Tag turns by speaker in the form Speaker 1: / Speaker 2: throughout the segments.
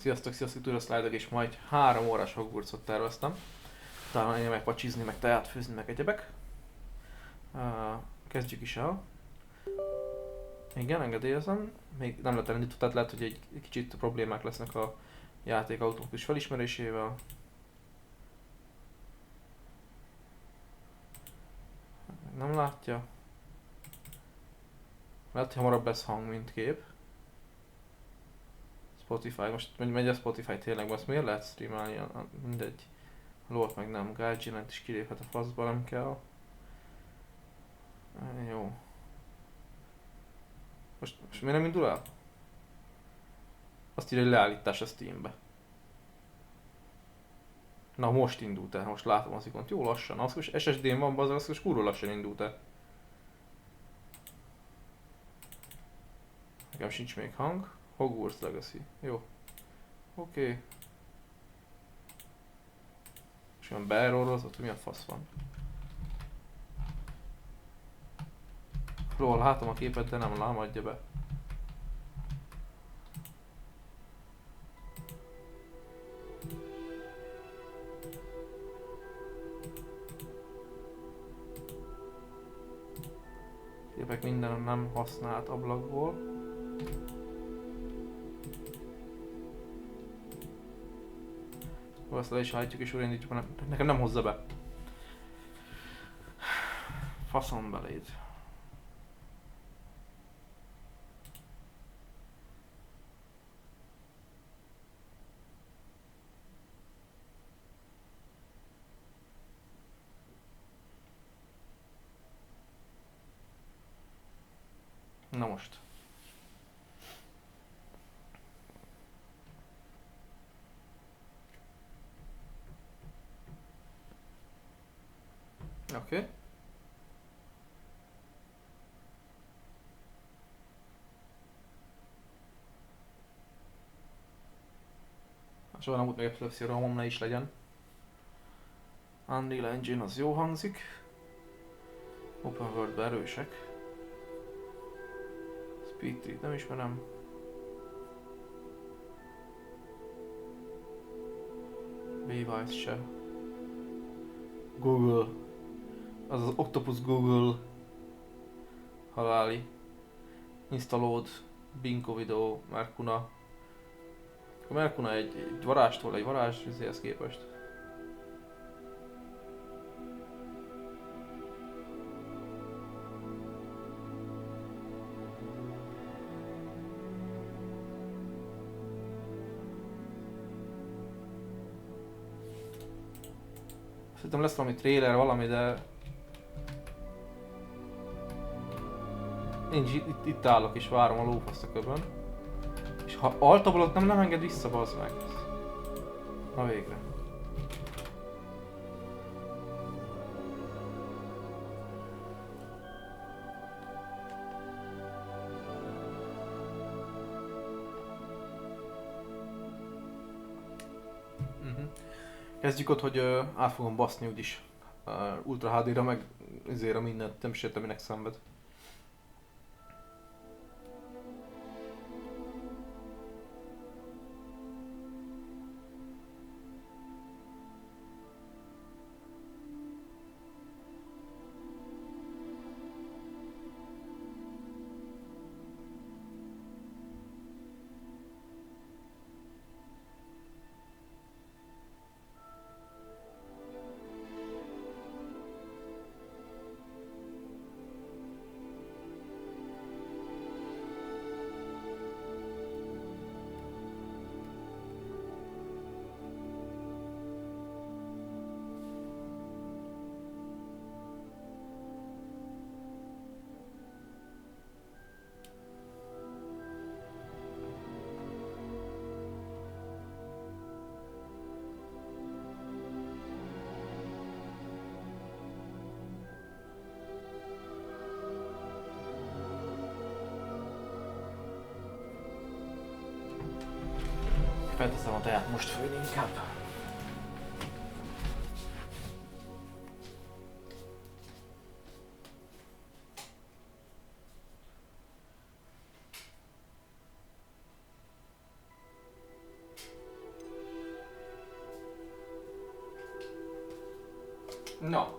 Speaker 1: Sziasztok, sziasztok, Tudaszlájdog, és majd 3 órás Hogwartsot terveztem. Utána én megpacsizni, meg teját főzni, meg egyebek. Kezdjük is el. Igen, engedélyezem. Még nem lett elindítva, tehát lehet, hogy egy kicsit problémák lesznek a játék automatikus felismerésével. Meg nem látja. Lehet, hogy hamarabb lesz hang, mint kép. Spotify, most megy a Spotify tényleg, most miért lehet streamelni? Mindegy. Lord meg nem, Guardian is kiléphet a faszba, nem kell. Jó. Most miért nem indul el? Azt írja, hogy leállítás a Steambe. Na most indult el, most látom az ikont. Jó lassan, az most SSD-n van, az most kurva lassan indult el. Nekem sincs még hang. Hogwarts Legacy. Jó. Oké. És olyan beerrorozott, mi a fasz van? Róla látom a képet, de nem adja be. Képek minden nem használt ablakból. Azt le is állítjuk és újraindítjuk, nekem nem hozza be. Faszom beléd. Na most. Oké. Soha nem volt még epilepsia rohamom, ne is legyen. Unreal Engine az jó hangzik. Open World-be erősek. Speed nem ismerem. Device se. Google. Az az Octopus Google. Haláli. Installód. Binko Video. Merkuna. A Merkuna egy varázstól, egy varázshoz képest. Szerintem lesz valami trailer, valami, de... Én itt állok és várom a lófaszt a köbön. És ha altablok nem enged vissza, bazd meg. Na végre. Kezdjük ott, hogy át fogom baszni úgyis Ultra HD-ra, meg ezért a mindent, nem is értem, minek szenved. Felteszem a teját most főni inkább. Na.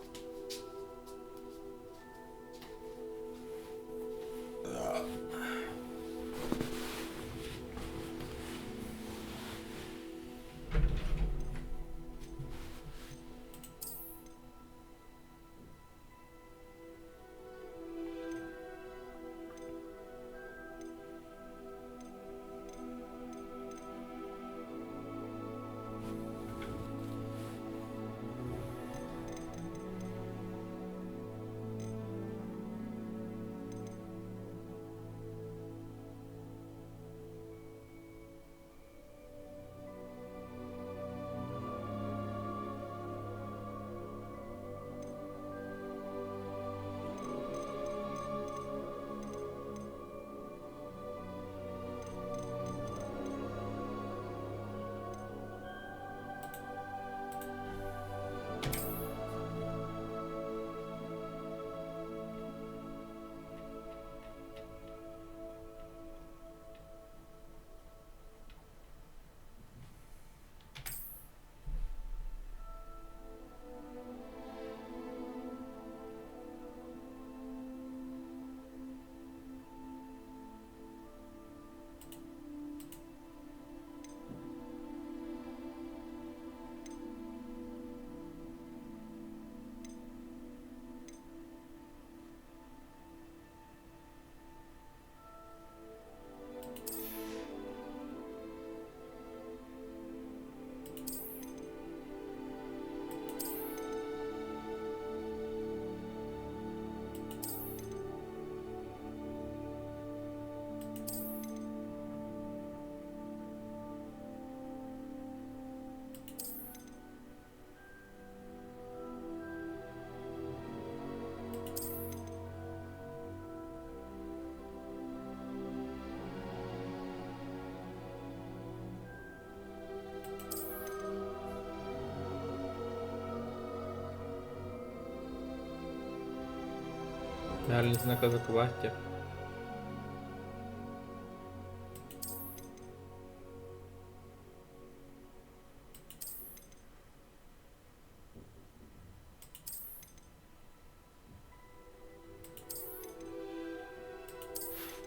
Speaker 2: Elnéznek azok a bátyja.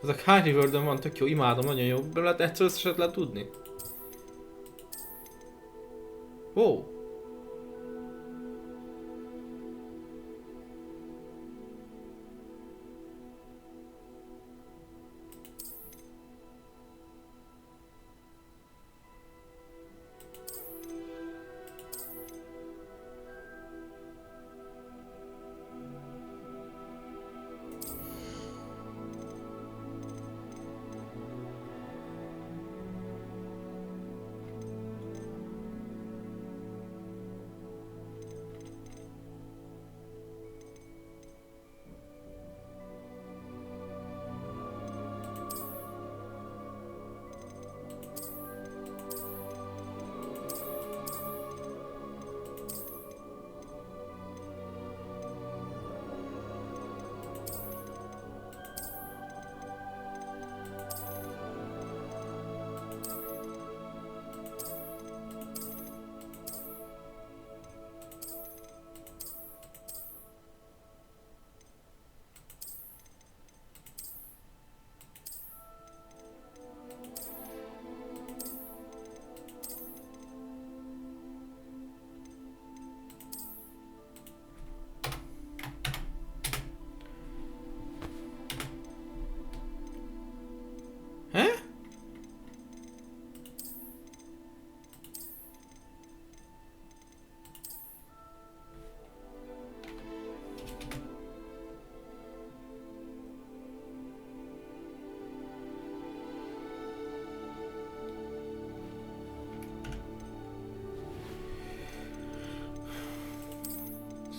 Speaker 2: Ezek hány World-ön van, tök jó, imádom, nagyon jó. De lehet egyszer összeset lehet tudni. Wow.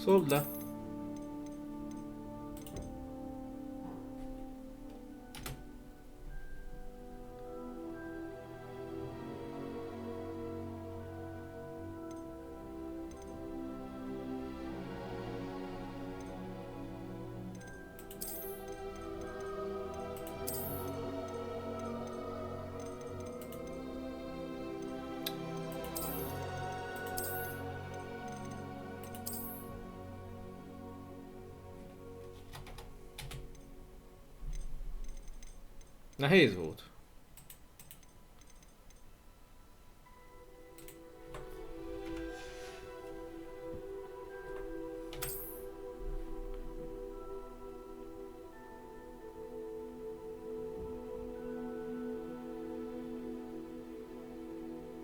Speaker 2: Szóld le. Nehéz volt.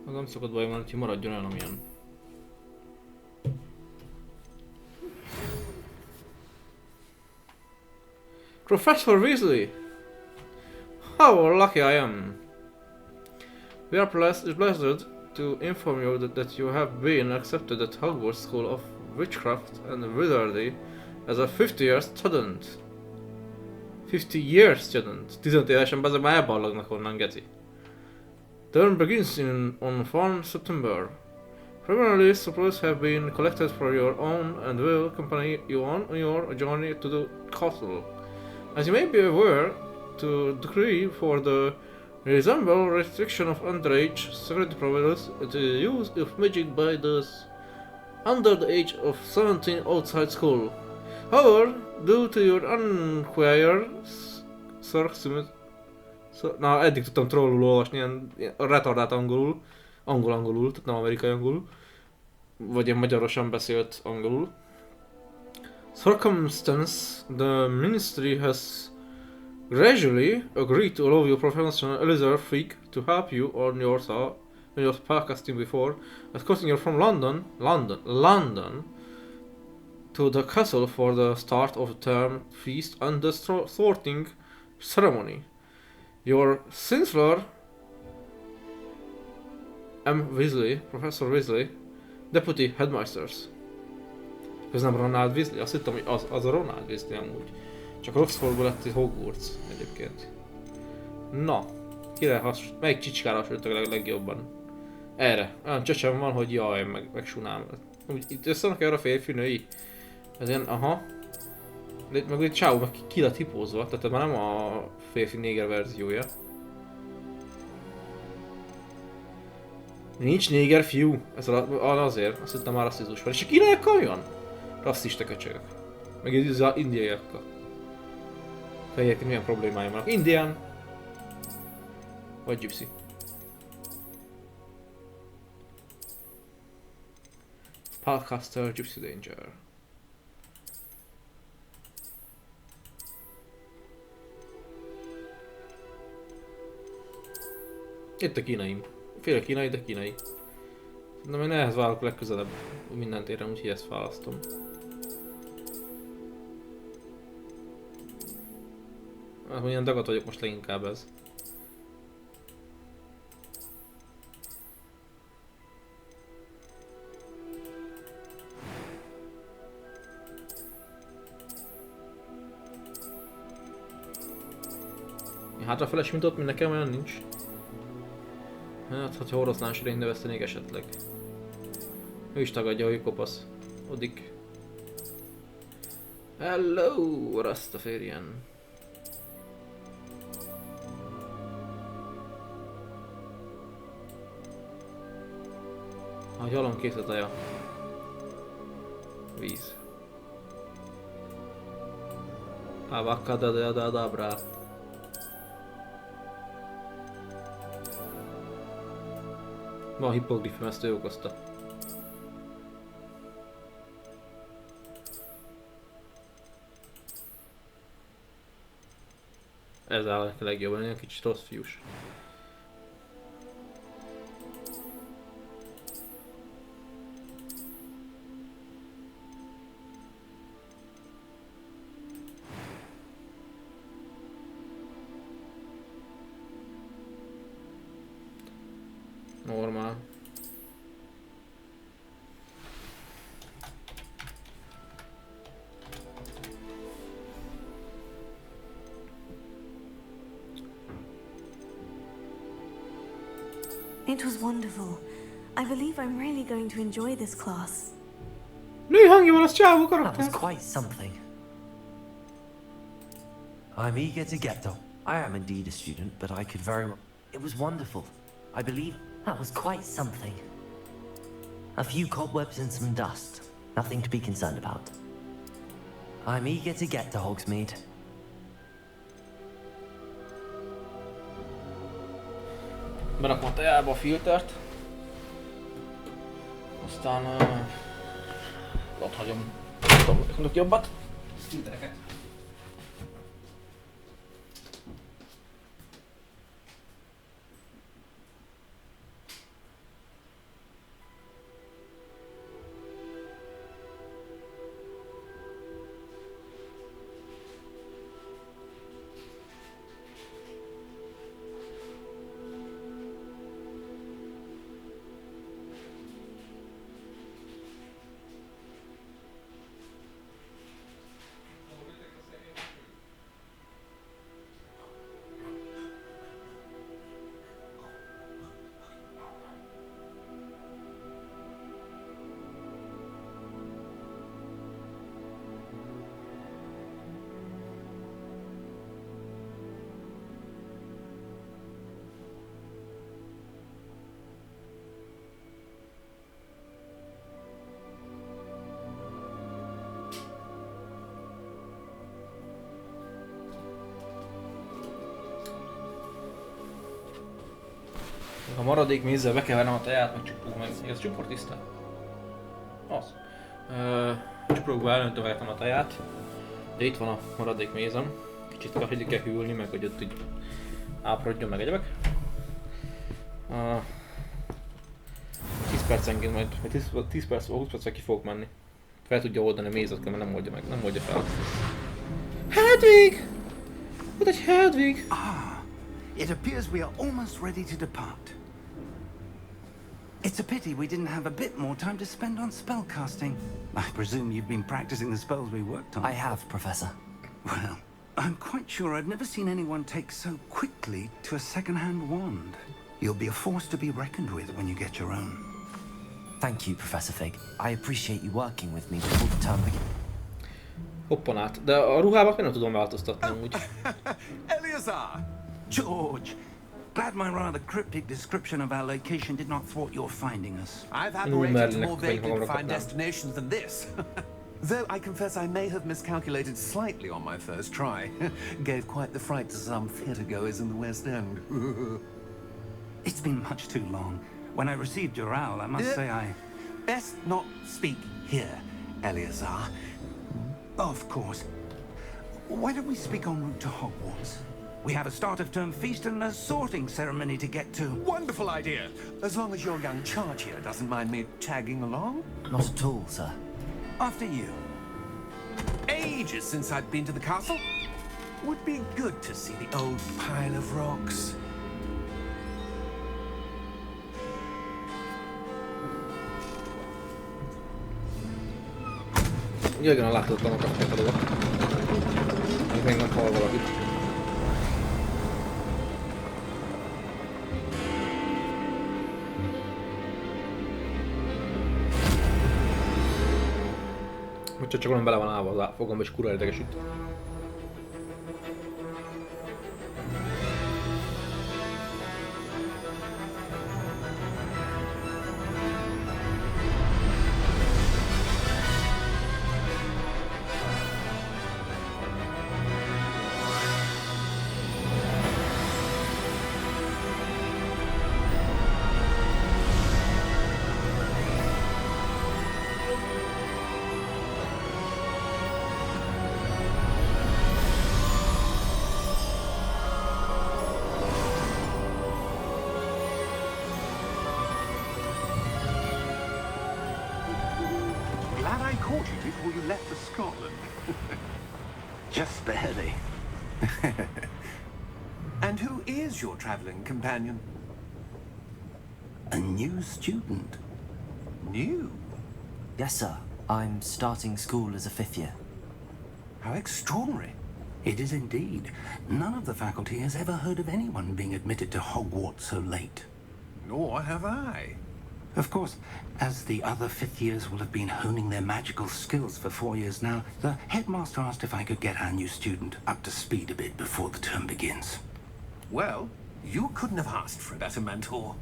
Speaker 2: Az nem szokott baj van, hogy maradjon olyan, amilyen. Professor Weasley! How lucky I am! We are blessed to inform you that you have been accepted at Hogwarts School of Witchcraft and Wizardry as a 50-year student. 50-year student. 15 évesen bezeg már elballagnak onnan, geci. Term begins on 1 September. Primarily, supplies have been collected for your own and will accompany you on your journey to the castle. As you may be aware, to decree for the reasonable restriction of underage security providers the use of magic by those under the age of 17 outside school. However, due to your unquiet na, eddig tudtam trollul olvasni, ilyen retardált angolul, tehát nem amerikai angolul, vagy ilyen magyarosan beszélt angolul. Circumstance, the ministry has gradually agreed to allow your professional Elizabeth Freak to help you on your spellcasting before escorting you from London to the castle for the start of the term feast and the sorting ceremony. Your Chancellor M. Weasley, Professor Weasley, Deputy Headmasters. Ez nem Ronald Weasley? Azt hittem, hogy az a Ronald Weasley amúgy. Csak Oxfordból lett egy Hogwarts egyébként. Na, melyik csicskára hasonlítok legjobban? Erre. Olyan csöcsem van, hogy jaj, meg sunám. Itt összenek erre a férfi-női? Ez ilyen, aha. De meg egy csávó meg ki lett hipózva, tehát már nem a férfi néger verziója. Nincs néger fiú, ez azért, azt hittem már rasszizmus van. És a kínaiakkal jön? Rasszista köcsögök. Meg az indiaiakkal. Fejjel, milyen problémáim vannak. Indián. Vagy gypsy. Spellcaster, Gypsy Danger. Itt a kínaim. Fél a kínai, de kínai. Na, én ehhez válok legközelebb minden téren, úgyhogy ezt választom. Hát, milyen dagat vagyok most leginkább ez. Hátrafeles mint ott, mint nekem olyan nincs. Hát, hogyha oroszlán sörén növesztenék esetleg. Ő is tagadja, hogy kopasz. Odik. Hello, Rastafarian. A gyalom kész a teja. Víz. Abraka dabra. Ma a hipoglifem, ezt ő okozta. Ez áll neki legjobban, egy kicsit rossz fiús. Normál.
Speaker 3: It was wonderful. I believe I'm really going to enjoy this class.
Speaker 2: Női hangja van, az csávó
Speaker 4: That
Speaker 2: karakter.
Speaker 4: was quite something. I'm eager to get to. I am indeed a student, but I could very well. It was wonderful. I believe that was quite something. A few cobwebs and some dust. Nothing to be concerned about. I'm eager to get to Hogsmeade.
Speaker 1: Berakom a tejába a filtert. Aztán ott hagyom. Tudok jobbat. Filtereket. A maradék mézzel bekevernem a teját, meg csuprók meg. Ez csupor tiszta? Az. Csuprókba elöntögettem a teját. De itt van a maradék mézem. Kicsit kell hűlni, meg hogy ott így áprodjon meg egyebek. 10 percenként majd, 10 perc vagy 20 percre ki fogok menni. Fel tudja oldani a mézet, mert nem oldja meg, nem oldja fel. Hedwig! What egy Hedwig!
Speaker 5: It appears we are almost ready to depart. It's a pity we didn't have a bit more time to spend on spellcasting. I presume you've been practicing the spells we worked on.
Speaker 4: I have, Professor.
Speaker 5: Well, I'm quite sure I've never seen anyone take so quickly to a second-hand wand. You'll be a force to be reckoned with when you get your own.
Speaker 4: Thank you, Professor Fig. I appreciate you working with me before the term begins.
Speaker 1: Hoppan át, de a ruhába nem tudom változtatni úgy.
Speaker 5: Eleazar! George! Glad my rather cryptic description of our location did not thwart your finding us.
Speaker 6: I've operated to more vaguely defined destinations than this. Though I confess I may have miscalculated slightly on my first try. Gave quite the fright to some theatregoers in the West End.
Speaker 5: It's been much too long. When I received your owl, I must say I...
Speaker 6: Best not speak here, Eleazar.
Speaker 5: Of course. Why don't we speak en route to Hogwarts? We have a start-of-term feast and a sorting ceremony to get to.
Speaker 6: Wonderful idea! As long as your young charge here doesn't mind me tagging along.
Speaker 4: Not at all, sir.
Speaker 5: After you.
Speaker 6: Ages since I've been to the castle. Would be good to see the old pile of rocks.
Speaker 1: Jöjjön a látogatlanokat megadva. Még nem hal valakit. Úgyhogy csak olyan bele van állva a fogom, és kurva idegesít.
Speaker 6: Caught you before you left for Scotland.
Speaker 5: Just barely.
Speaker 6: And who is your travelling companion?
Speaker 5: A new student.
Speaker 6: New?
Speaker 4: Yes, sir. I'm starting school as a 5th year.
Speaker 6: How extraordinary.
Speaker 5: It is indeed. None of the faculty has ever heard of anyone being admitted to Hogwarts so late.
Speaker 6: Nor have I.
Speaker 5: Of course, as the other 5th years will have been honing their magical skills for 4 years now, the headmaster asked if I could get our new student up to speed a bit before the term begins.
Speaker 6: Well, you couldn't have asked for a better mentor.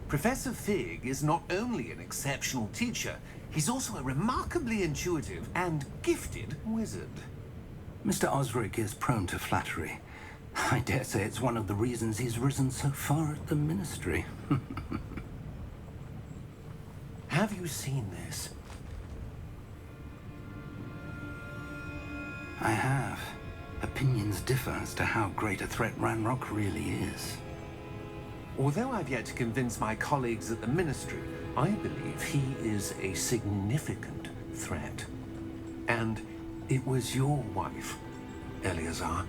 Speaker 6: Professor Fig is not only an exceptional teacher, he's also a remarkably intuitive and gifted wizard.
Speaker 5: Mr. Osric is prone to flattery, I dare say it's one of the reasons he's risen so far at the ministry.
Speaker 6: Have you seen this?
Speaker 5: I have. Opinions differ as to how great a threat Ranrock really is.
Speaker 6: Although I've yet to convince my colleagues at the Ministry, I believe he is a significant threat. And it was your wife, Eleazar,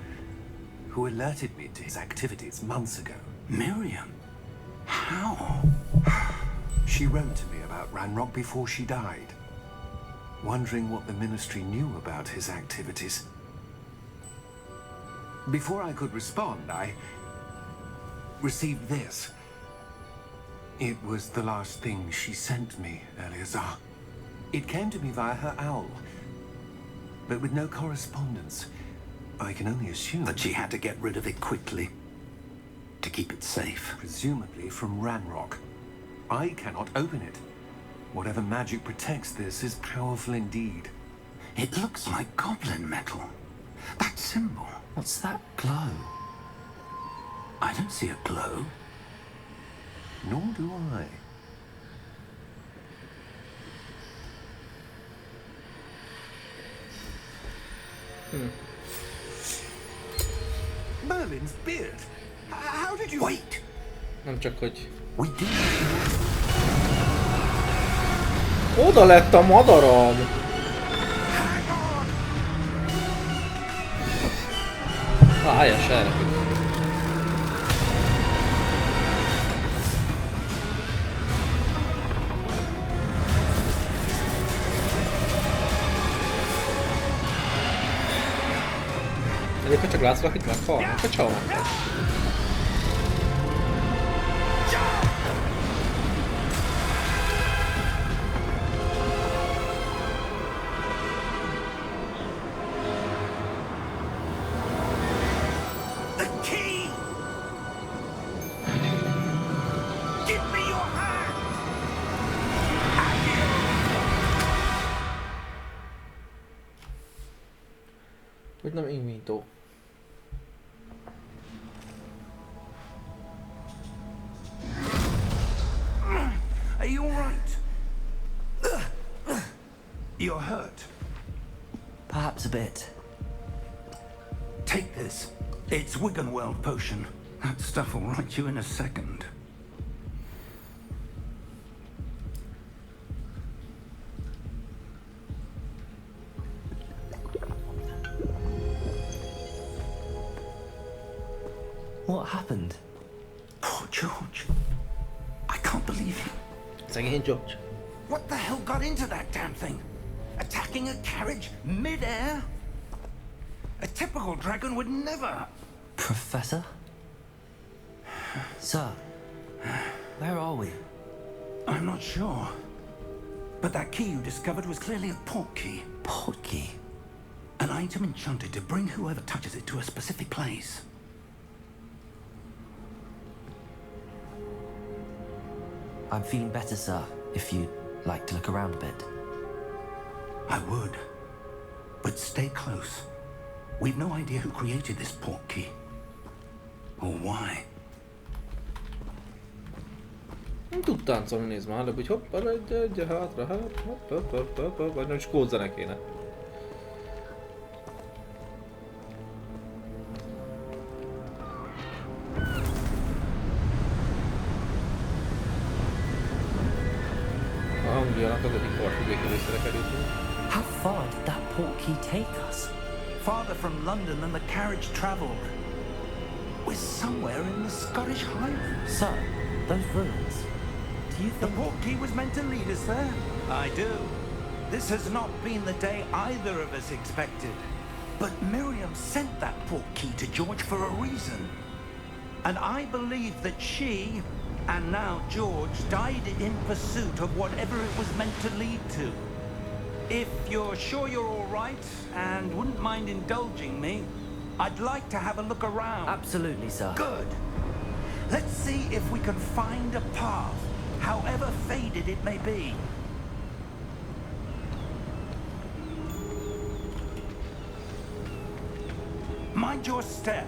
Speaker 6: who alerted me to his activities months ago.
Speaker 5: Miriam? How?
Speaker 6: She wrote to me about Ranrock before she died, wondering what the Ministry knew about his activities. Before I could respond, I received this. It was the last thing she sent me, Eleazar. It came to me via her owl, but with no correspondence. I can only assume
Speaker 5: That she had to get rid of it quickly. To keep it safe.
Speaker 6: presumably from Ranrock. I cannot open it. Whatever magic protects this is powerful indeed.
Speaker 5: It looks like goblin metal. That symbol.
Speaker 4: What's that glow?
Speaker 5: I don't see a glow.
Speaker 6: Nor do I. Merlin's beard. How did you...
Speaker 5: Wait!
Speaker 2: Nem csak, hogy...
Speaker 5: We did.
Speaker 2: Oda lett a madarad! Helyes, elrepült. Egyébként csak látszólag itt meghalnak, vagy csalnak? Hogy nem invító.
Speaker 5: Are you alright? You're hurt.
Speaker 4: Perhaps a bit.
Speaker 5: Take this. It's Wiggenweld potion. That stuff will right you in a second.
Speaker 4: What happened?
Speaker 5: Poor George. I can't believe it.
Speaker 2: Szegény George.
Speaker 5: What the hell got into that damn thing? Attacking a carriage mid-air? A typical dragon would never.
Speaker 4: Professor? Sir, where are we?
Speaker 5: I'm not sure. But that key you discovered was clearly a port key.
Speaker 4: Port key?
Speaker 5: An item enchanted to bring whoever touches it to a specific place.
Speaker 4: I'm feeling better, sir, if you'd like to look around a bit.
Speaker 5: I would. But stay close. We've no idea who created this port key. Or why.
Speaker 2: Nem tud táncolni, nézd már előbb, hogy hopp, egy hátra, hopp, vagy nem is kódzene kéne. A hangjának az egyik partvidéki részére kerültünk.
Speaker 4: How far did that port key take us?
Speaker 5: Farther from London than the carriage travelled. We're somewhere in the Scottish Highlands.
Speaker 4: Sir, those ruins. Do you
Speaker 5: The
Speaker 4: think...
Speaker 5: port key was meant to lead us there? I do. This has not been the day either of us expected. But Miriam sent that port key to George for a reason. And I believe that she, and now George, died in pursuit of whatever it was meant to lead to. If you're sure you're all right and wouldn't mind indulging me, I'd like to have a look around.
Speaker 4: Absolutely, sir.
Speaker 5: Good. Let's see if we can find a path, however faded it may be. Mind your step.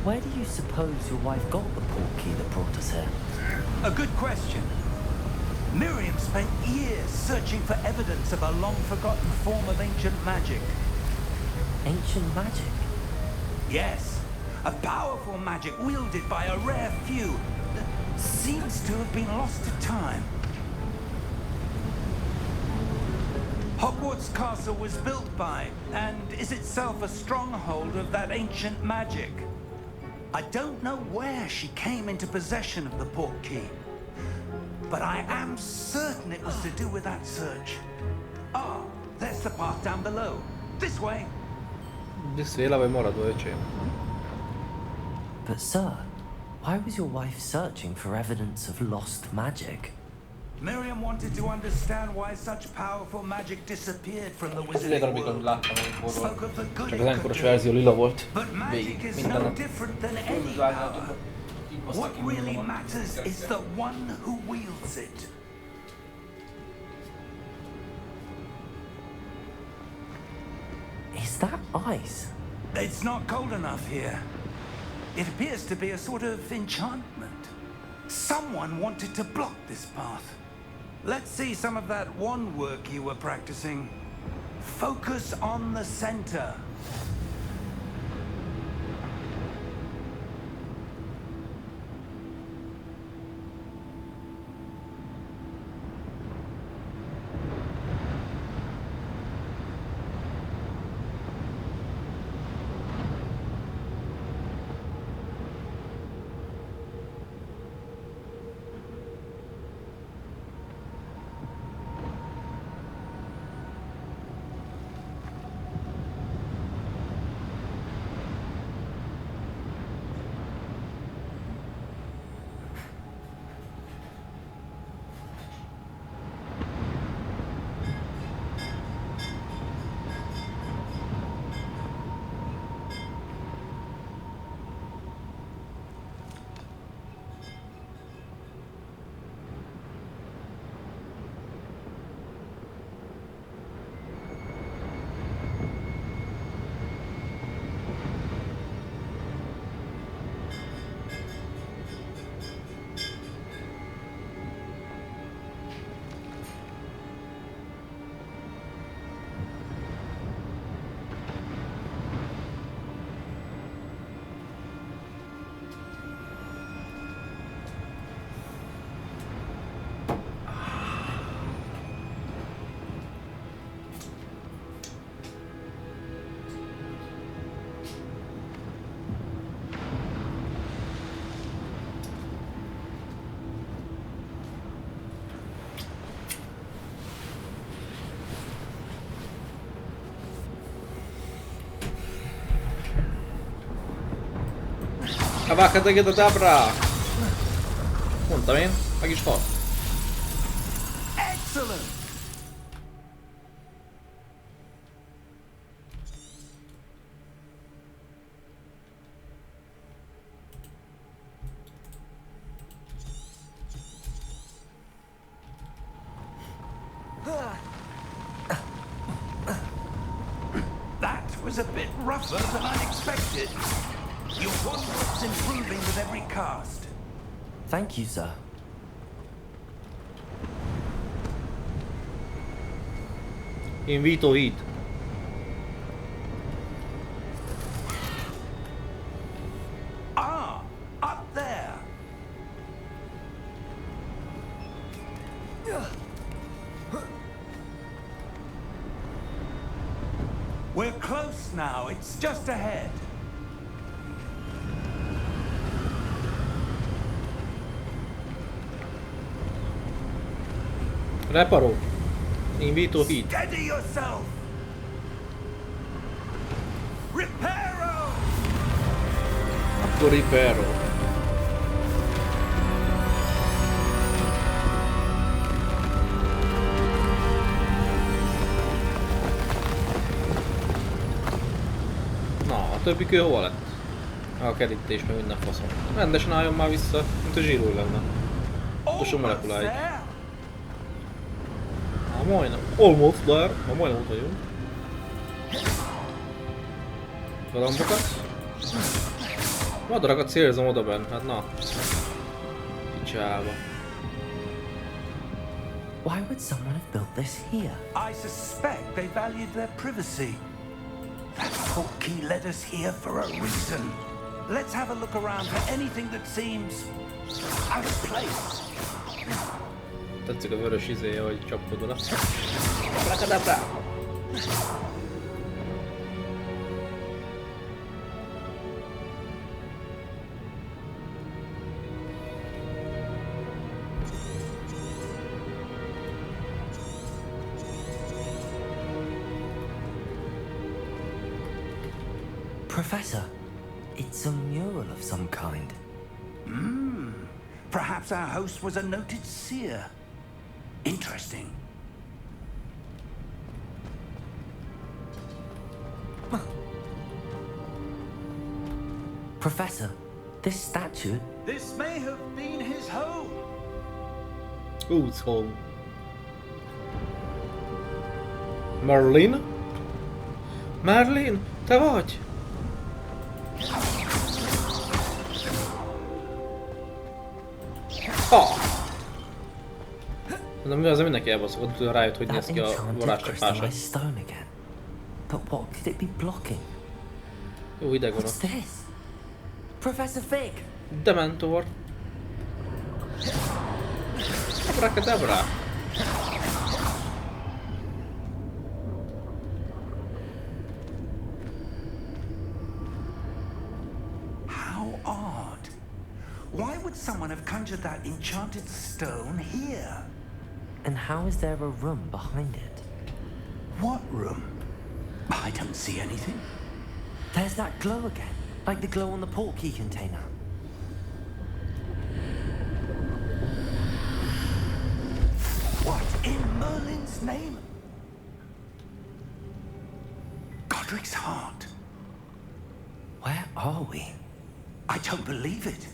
Speaker 4: Where do you suppose your wife got the portkey that brought us here?
Speaker 5: A good question. Miriam spent years searching for evidence of a long-forgotten form of ancient magic.
Speaker 4: Ancient magic?
Speaker 5: Yes, a powerful magic wielded by a rare few that seems to have been lost to time. Hogwarts Castle was built by, and is itself a stronghold of that ancient magic. I don't know where she came into possession of the portkey, but I am certain it was to do with that search. Ah, there's the path down below. This way.
Speaker 2: Visszél, vagy maradva, öcsém.
Speaker 4: But sir, why was your wife searching for evidence of lost magic?
Speaker 5: Miriam wanted to understand why such powerful magic disappeared from the
Speaker 2: Egy
Speaker 5: wizarding
Speaker 2: darabig
Speaker 5: world.
Speaker 2: láttam olyankorról.
Speaker 5: Spoke of the good
Speaker 2: Csak
Speaker 5: it
Speaker 2: az
Speaker 5: could
Speaker 2: enkoros
Speaker 5: do.
Speaker 2: verzió lila volt.
Speaker 5: But magic
Speaker 2: Végig,
Speaker 5: is
Speaker 2: minden
Speaker 5: no
Speaker 2: nap.
Speaker 5: different than any power. What really matters is the one who wields it.
Speaker 4: Is that ice?
Speaker 5: It's not cold enough here. It appears to be a sort of enchantment. Someone wanted to block this path. Let's see some of that wand work you were practicing. Focus on the center.
Speaker 2: Abraka, dabra! Mondtam én, meg is hat.
Speaker 5: Excellent! That was a bit rougher than I expected. Your wand's improving with every cast.
Speaker 4: Thank you, sir.
Speaker 2: Invito hit.
Speaker 5: Ah, up there. We're close now. It's just ahead.
Speaker 2: Reparo. Invito hit.
Speaker 5: Steady yourself. Reparo.
Speaker 2: Akkor ripero. Na, a többi kő hova lett? A kerítés meg minden faszom. Rendesen álljon már vissza, mint a zsírul lenne. Utolsó molekuláig. Majdnem. Almost there. Majdnem ott vagyunk. Galambokat. Madarakat célzom odabenn, hát na. Picsába.
Speaker 4: Why would someone have built this here?
Speaker 5: I suspect they valued their privacy. That portkey led us here for a reason. Let's have a look around for anything that seems out of place.
Speaker 2: Tetszik a vörös izéje, hogy csapkod oda. Abraka dabra!
Speaker 4: Professor, it's a mural of some kind.
Speaker 5: Perhaps our host was a noted seer. Interesting.
Speaker 4: Professor, this statue...
Speaker 5: This may have been his home.
Speaker 2: Who's home? Marlene? Marlene, te vagy? De mi az, mindenki elbaszokott, rájött, hogy néz ki a varázscsapása.
Speaker 4: But what could it be blocking?
Speaker 2: Jó ideg van.
Speaker 4: What's this? Professor Fig!
Speaker 2: Dementor. Abraka dabra.
Speaker 5: How odd. Why would someone have conjured that enchanted stone here?
Speaker 4: And how is there a room behind it?
Speaker 5: What room? I don't see anything.
Speaker 4: There's that glow again, like the glow on the portkey container.
Speaker 5: What in Merlin's name? Godric's heart.
Speaker 4: Where are we?
Speaker 5: I don't believe it.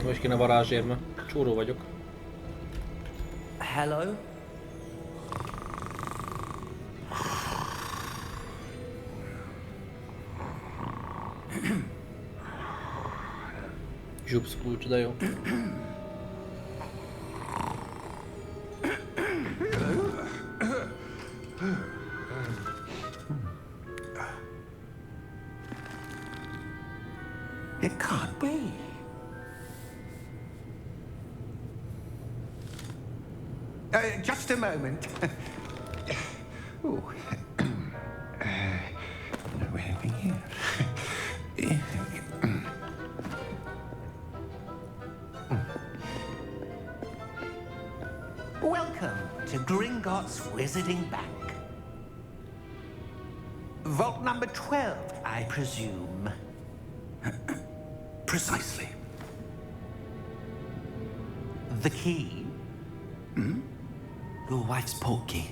Speaker 2: Most kéne varázsért, mert csóró vagyok.
Speaker 4: Hello?
Speaker 2: Zsupsz kulcs, de jó.
Speaker 5: It can't be. Just a moment. Ooh. No anything here.
Speaker 6: Welcome to Gringotts Wizarding Bank. Vault number 12, I presume.
Speaker 5: Precisely.
Speaker 6: The key?
Speaker 4: Your wife's portkey.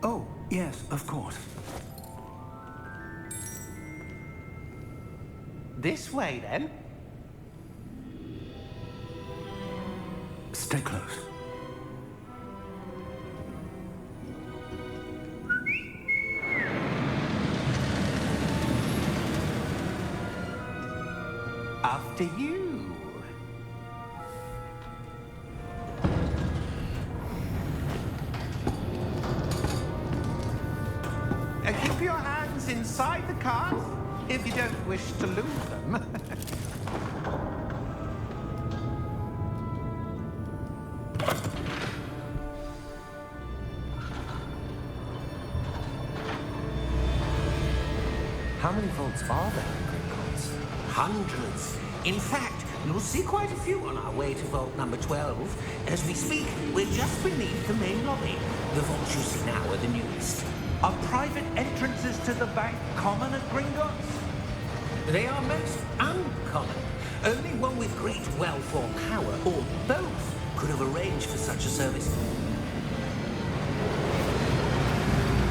Speaker 5: Oh, yes, of course.
Speaker 6: This way, then.
Speaker 5: Stay close.
Speaker 6: After you. Keep your hands inside the cart if you don't wish to lose them.
Speaker 4: How many vaults are there in Gringotts?
Speaker 6: Hundreds. In fact, you'll see quite a few on our way to vault number 12. As we speak, we're just beneath the main lobby. The vaults you see now are the newest.
Speaker 5: Are private entrances to the bank common at Gringotts?
Speaker 6: They are most uncommon. Only one with great wealth or power, or both, could have arranged for such a service.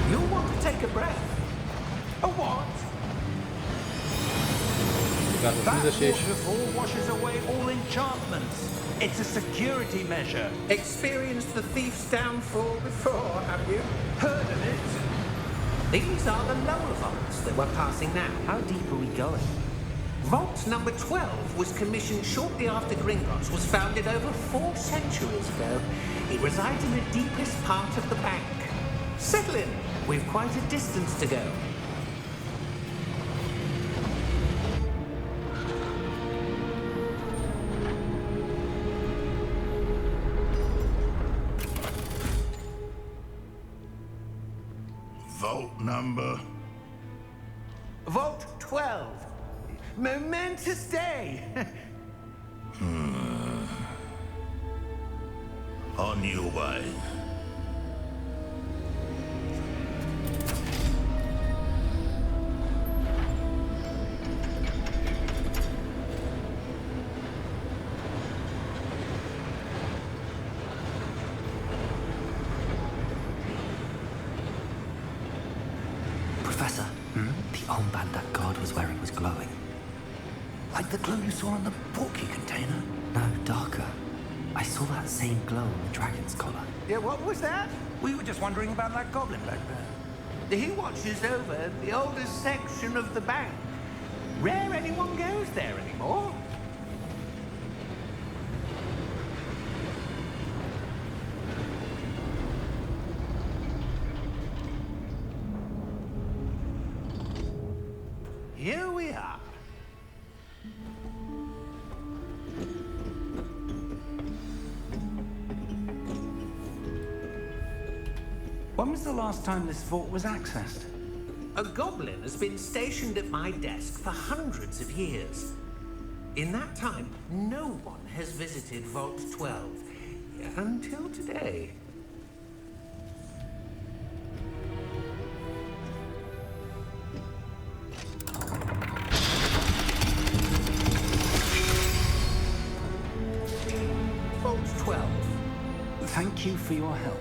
Speaker 6: You'll want to take a breath. A what?
Speaker 2: Gátlott
Speaker 5: That
Speaker 2: vizesés.
Speaker 5: waterfall washes away all enchantments. It's a security measure.
Speaker 6: Experienced the thief's downfall before, have you?
Speaker 5: Heard of it?
Speaker 6: These are the lower vaults that we're passing now.
Speaker 4: How deep are we going?
Speaker 6: Vault number 12 was commissioned shortly after Gringotts was founded over 4 centuries ago. It resides in the deepest part of the bank. Settle in. We've quite a distance to go.
Speaker 7: Vault number.
Speaker 5: Vault 12. Momentous day.
Speaker 7: On your way.
Speaker 4: Professor, the armband that guard was wearing was glowing.
Speaker 5: Like the glow you saw on the porky container.
Speaker 4: No, darker. I saw that same glow on the dragon's collar.
Speaker 5: Yeah, what was that? We were just wondering about that goblin back there.
Speaker 6: He watches over the oldest section of the bank. Rare anyone goes there anymore. Here we are.
Speaker 5: When was the last time this vault was accessed?
Speaker 6: A goblin has been stationed at my desk for hundreds of years. In that time, no one has visited Vault 12 until today. Vault 12.
Speaker 5: Thank you for your help.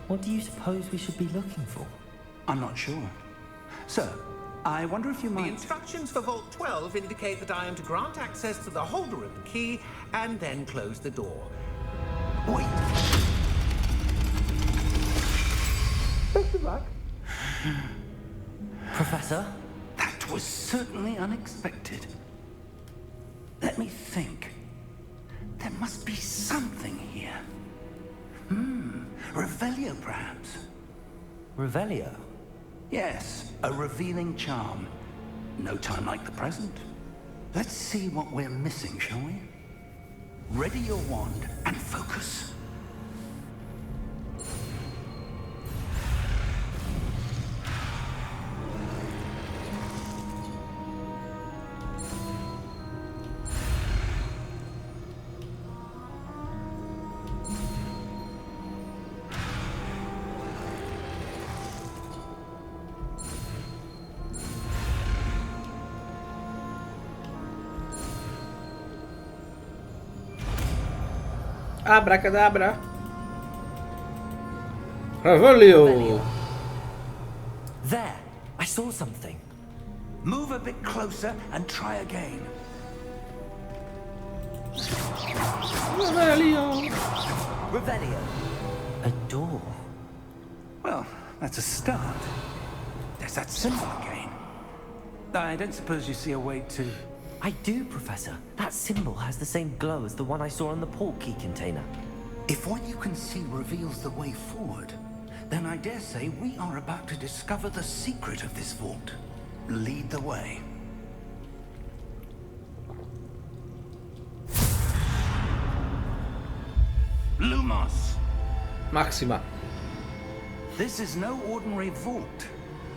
Speaker 4: What do you suppose we should be looking for?
Speaker 5: I'm not sure. Sir, I wonder if you
Speaker 6: The
Speaker 5: might...
Speaker 6: instructions for Vault 12 indicate that I am to grant access to the holder of the key and then close the door.
Speaker 5: Wait!
Speaker 6: Best of luck.
Speaker 4: Professor?
Speaker 5: That was certainly unexpected. Let me think. There must be something here. Revelio, perhaps?
Speaker 4: Revelio?
Speaker 5: Yes, a revealing charm. No time like the present. Let's see what we're missing, shall we? Ready your wand and focus.
Speaker 2: Abracadabra. Revelio.
Speaker 4: There! I saw something.
Speaker 5: Move a bit closer and try again.
Speaker 2: Revelio.
Speaker 4: Revelio! A door.
Speaker 5: Well, that's a start. There's that symbol again. I don't suppose you see a way to...
Speaker 4: I do, Professor. That symbol has the same glow as the one I saw on the port key container.
Speaker 5: If what you can see reveals the way forward, then I dare say we are about to discover the secret of this vault. Lead the way. Lumos!
Speaker 2: Maxima.
Speaker 5: This is no ordinary vault.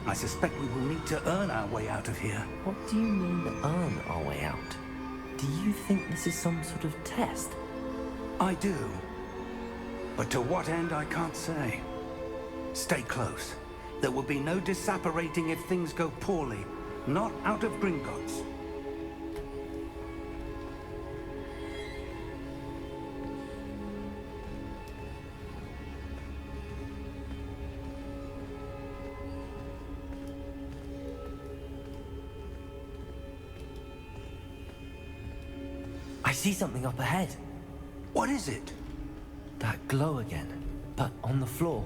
Speaker 5: I suspect we will need to earn our way out of here.
Speaker 4: What do you mean, earn our way out? Do you think this is some sort of test?
Speaker 5: I do. But to what end, I can't say. Stay close. There will be no disapparating if things go poorly. Not out of Gringotts.
Speaker 4: see something up ahead.
Speaker 5: What is it?
Speaker 4: That glow again, but on the floor.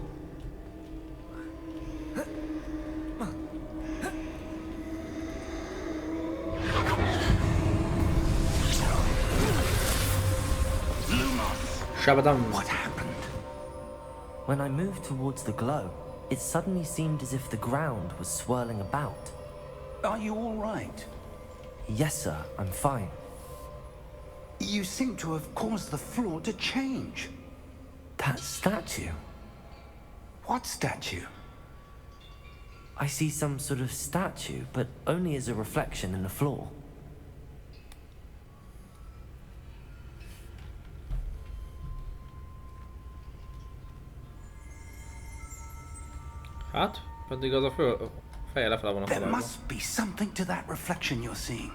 Speaker 2: Shabadam.
Speaker 5: What happened?
Speaker 4: When I moved towards the glow, it suddenly seemed as if the ground was swirling about.
Speaker 5: Are you all right?
Speaker 4: Yes, sir, I'm fine.
Speaker 5: You seem to have caused the floor to change.
Speaker 4: That statue.
Speaker 5: What statue?
Speaker 4: I see some sort of statue, but only as a reflection in the floor.
Speaker 2: Hát, pedig az a feje lefele van a
Speaker 5: There
Speaker 2: falon.
Speaker 5: must be something to that reflection you're seeing.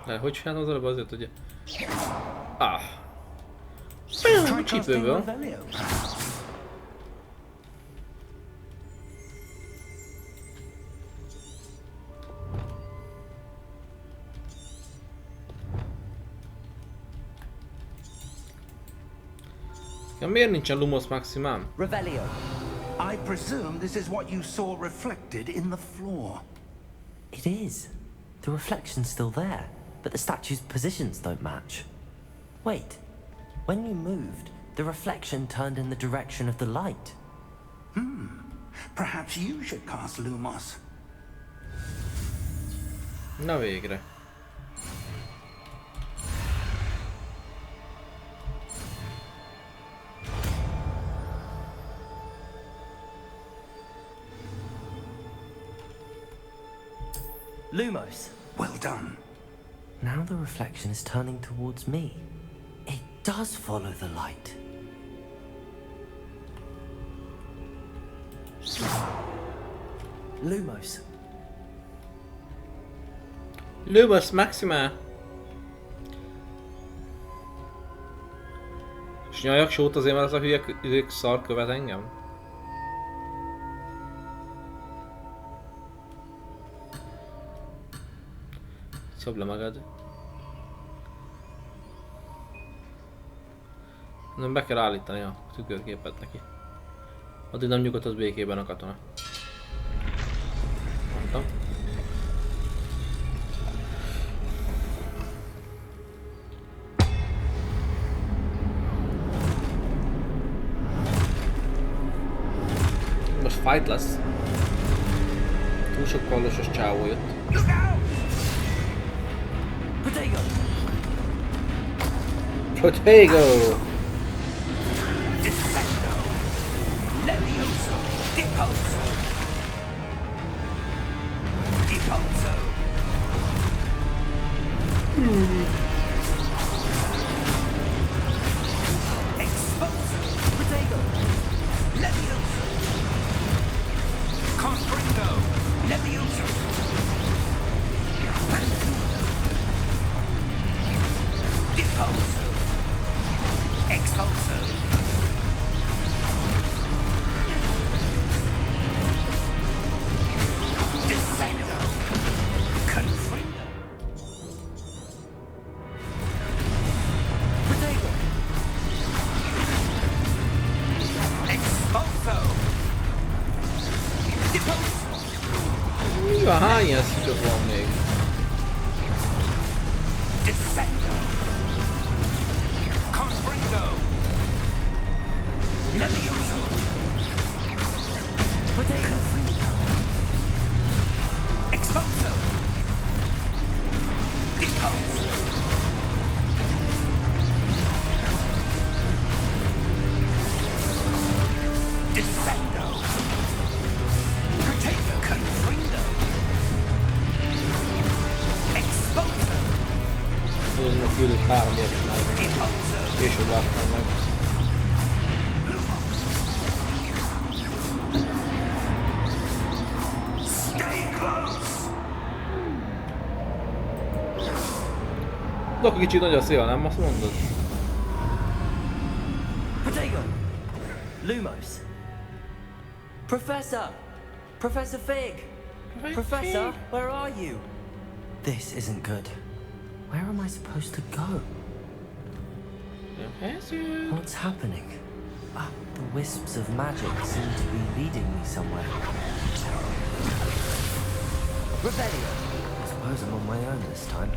Speaker 2: De hogy csinálom az előbb azért, hogy... Ah!
Speaker 5: Try casting
Speaker 2: Csípőből.
Speaker 5: Revelio.
Speaker 2: Ja, miért nincsen Lumos Maximum?
Speaker 4: Revelio.
Speaker 5: I presume this is what you saw reflected in the floor.
Speaker 4: It is. The reflection's still there, but the statue's positions don't match. Wait. When you moved, the reflection turned in the direction of the light.
Speaker 5: Perhaps you should cast Lumos.
Speaker 2: Na végre.
Speaker 4: Lumos.
Speaker 5: Well done.
Speaker 4: Now the reflection is turning towards me. It does follow the light. Lumos.
Speaker 2: Lumos Maxima! És nyaljak sót azért, mert ez a hülye szar követ engem? Szobb le magad. Nem be kell állítani a tükörképet neki. Addig nem nyugodhat békében a katona. Mondtam. Most fight lesz. Túl sok kallosos csávó jött.
Speaker 4: Potato.
Speaker 2: Potato!
Speaker 5: Levioso. Deposo. Deposo. Exposo.
Speaker 4: Potato.
Speaker 5: Levioso. Confringo. Levioso. Deposo. Expulso. Descendo. Confringo.
Speaker 4: Potato.
Speaker 5: Expulso. Deposo.
Speaker 2: Mi van, hány ilyen szükség van még?
Speaker 5: Descendo. Confringo. Levioso.
Speaker 4: Potato.
Speaker 5: Expulso. Deposo. Descendo. Potato. Confringo. Expulso.
Speaker 2: Azon a küldött 3 ilyet csinálni.
Speaker 5: Deposo.
Speaker 2: Később láttam meg.
Speaker 5: Stay close.
Speaker 2: De akkor kicsit nagy a szél, nem? Azt mondod?
Speaker 4: Potato. Lumos. Professor. Professor Fig! Professor, where are you? This isn't good. Where am I supposed to go? What's happening? The wisps of magic seem to be leading me somewhere. Rebellion! I suppose I'm on my own this time.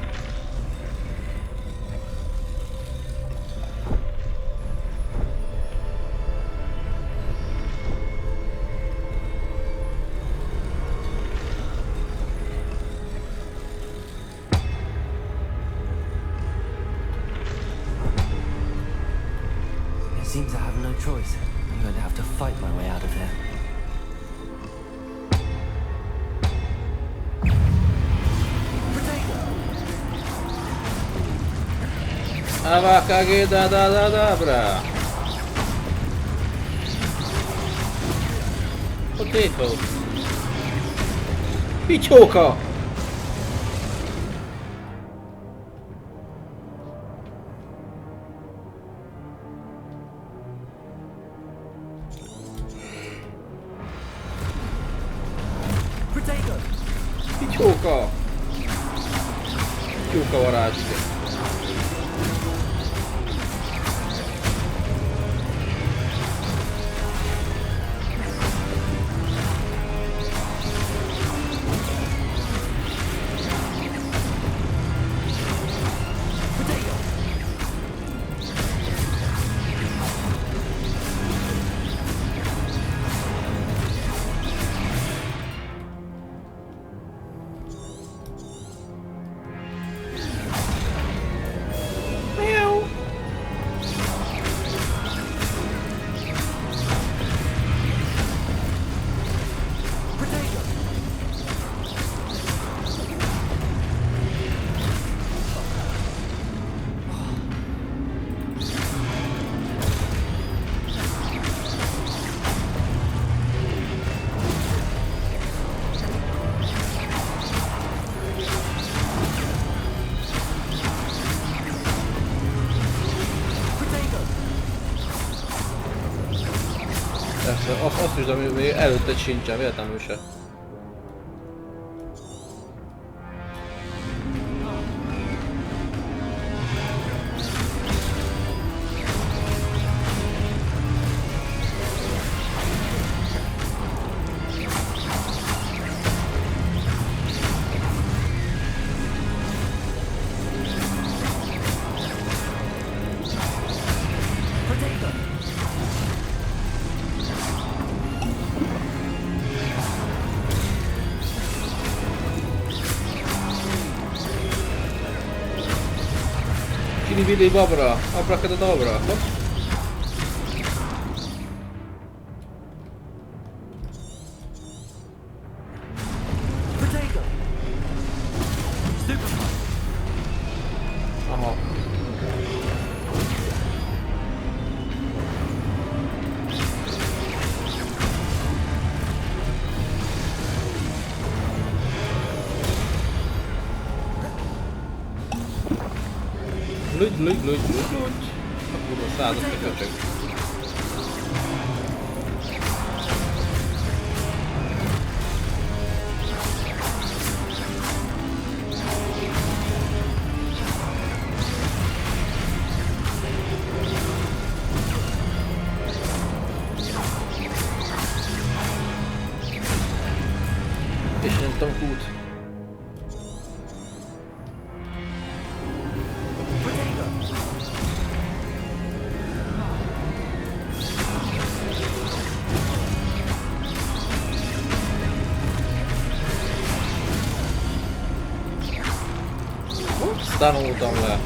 Speaker 4: Seems I have no choice. I'm going to have to fight my way out of here.
Speaker 2: Abraka dabra. Potato. Picsóka! Picsóka! Picsóka varázslik. Azt is, ami még előtte sincsen, véletlenül se. Vili babra, Abraka dabra. Aha. Lődj. A kurva század köcsög. És nem tudom kút. Tanultam le.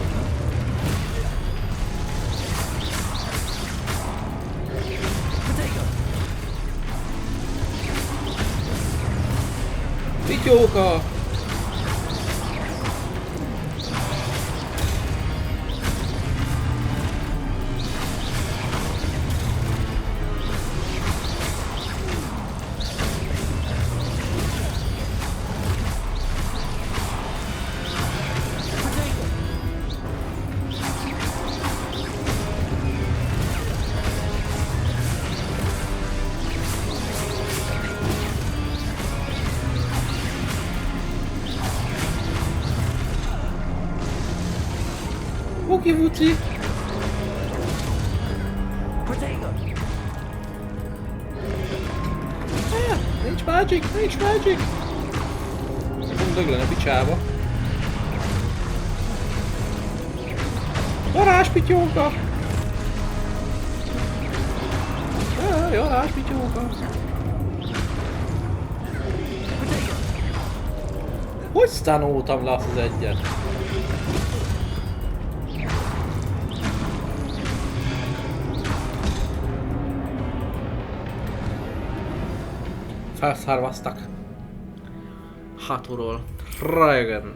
Speaker 2: Pityóka! Oki Vuci! Nincs magic, nincs magic! Nem döglene picsába. Varázspityóka! Varázspityóka! Hogy sztánoltam le azt az egyet? Felszárvaztak. Hátulról. Regen.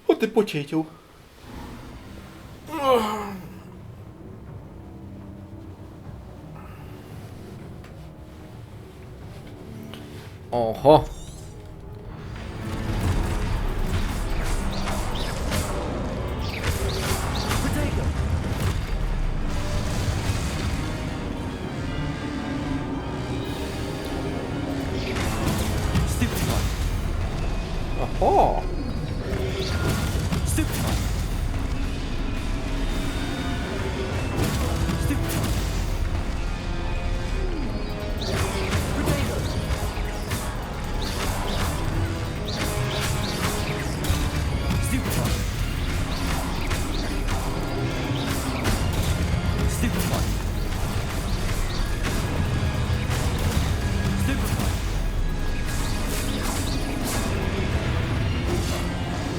Speaker 2: Ott egy pocsétyó. Aha. Aha.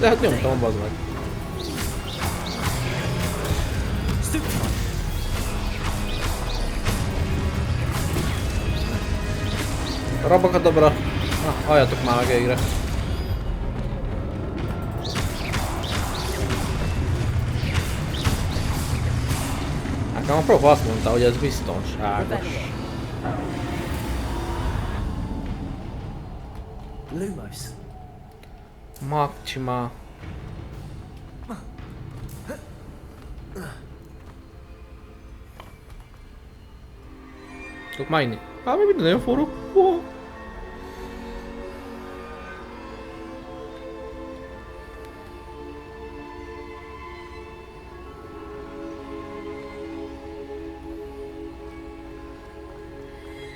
Speaker 2: De hát nyomtam, bazd meg. Abraka dabra. Halljatok már meg végre. Nekem a prof azt mondta, hogy ez biztonságos.
Speaker 4: Lumos.
Speaker 2: Maxima. Tudok már inni? Hát még minden nagyon forró.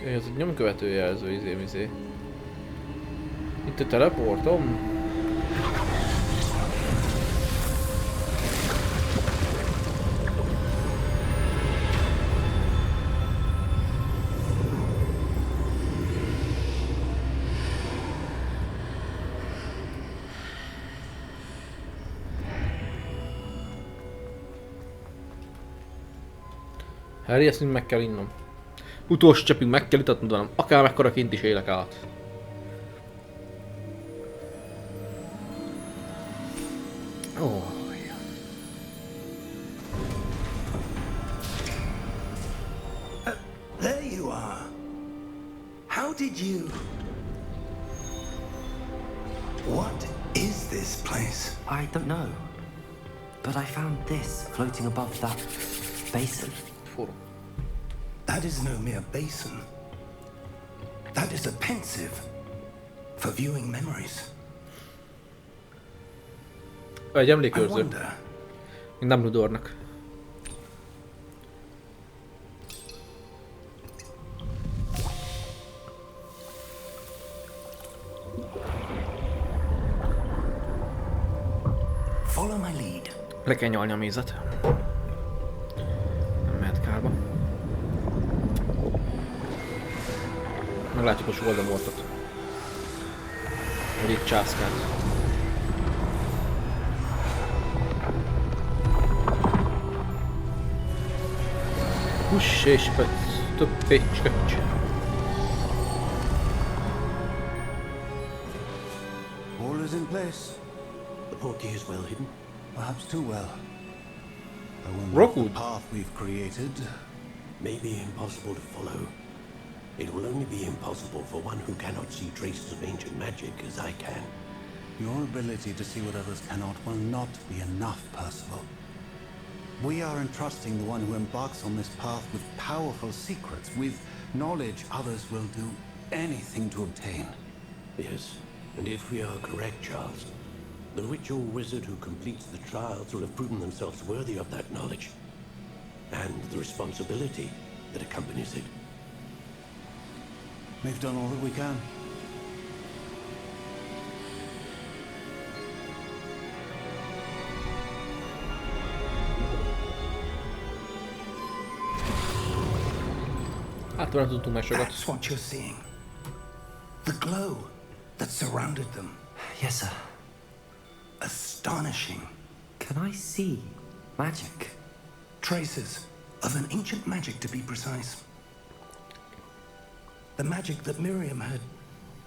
Speaker 2: Ez egy nyomkövető jelző izé. Itt a teleportom. Harry, ezt mind meg kell innom. Utolsó csapig meg kell itatnod velem, akár mekkora kint is élek át. Oh.
Speaker 5: There you are. How did you... What is this place?
Speaker 4: I don't know. But I found this floating above that basin.
Speaker 2: Forró.
Speaker 5: That is no mere basin. That is a pensive for viewing memories.
Speaker 2: Egy
Speaker 5: I
Speaker 2: emlékőrző.
Speaker 5: wonder,
Speaker 2: Mint Dumbledore-nak.
Speaker 5: follow my lead.
Speaker 2: Le kell nyalni a mézet. Nem mehet kárba. Meglátjuk a Voldemortot. Vagy itt császkát. Huss és több pécsköcs.
Speaker 5: All is in place.
Speaker 8: The portkey is well hidden.
Speaker 5: Perhaps too well. I wonder if
Speaker 2: Rockwood.
Speaker 5: the path we've created.
Speaker 8: May be impossible to follow. It will only be impossible for one who cannot see traces of ancient magic as I can.
Speaker 5: Your ability to see what others cannot will not be enough, Percival. We are entrusting the one who embarks on this path with powerful secrets, with knowledge others will do anything to obtain.
Speaker 8: Yes, and if we are correct, Charles, The ritual wizard who completes the trials will have proven themselves worthy of that knowledge. And the responsibility that accompanies it.
Speaker 5: We've done all that we can.
Speaker 2: Hát nem tudtunk meg sokat.
Speaker 5: That's what you're seeing. The glow that surrounded them.
Speaker 4: Yes, sir.
Speaker 5: Astonishing.
Speaker 4: Can I see magic?
Speaker 5: Traces of an ancient magic, to be precise. The magic that Miriam had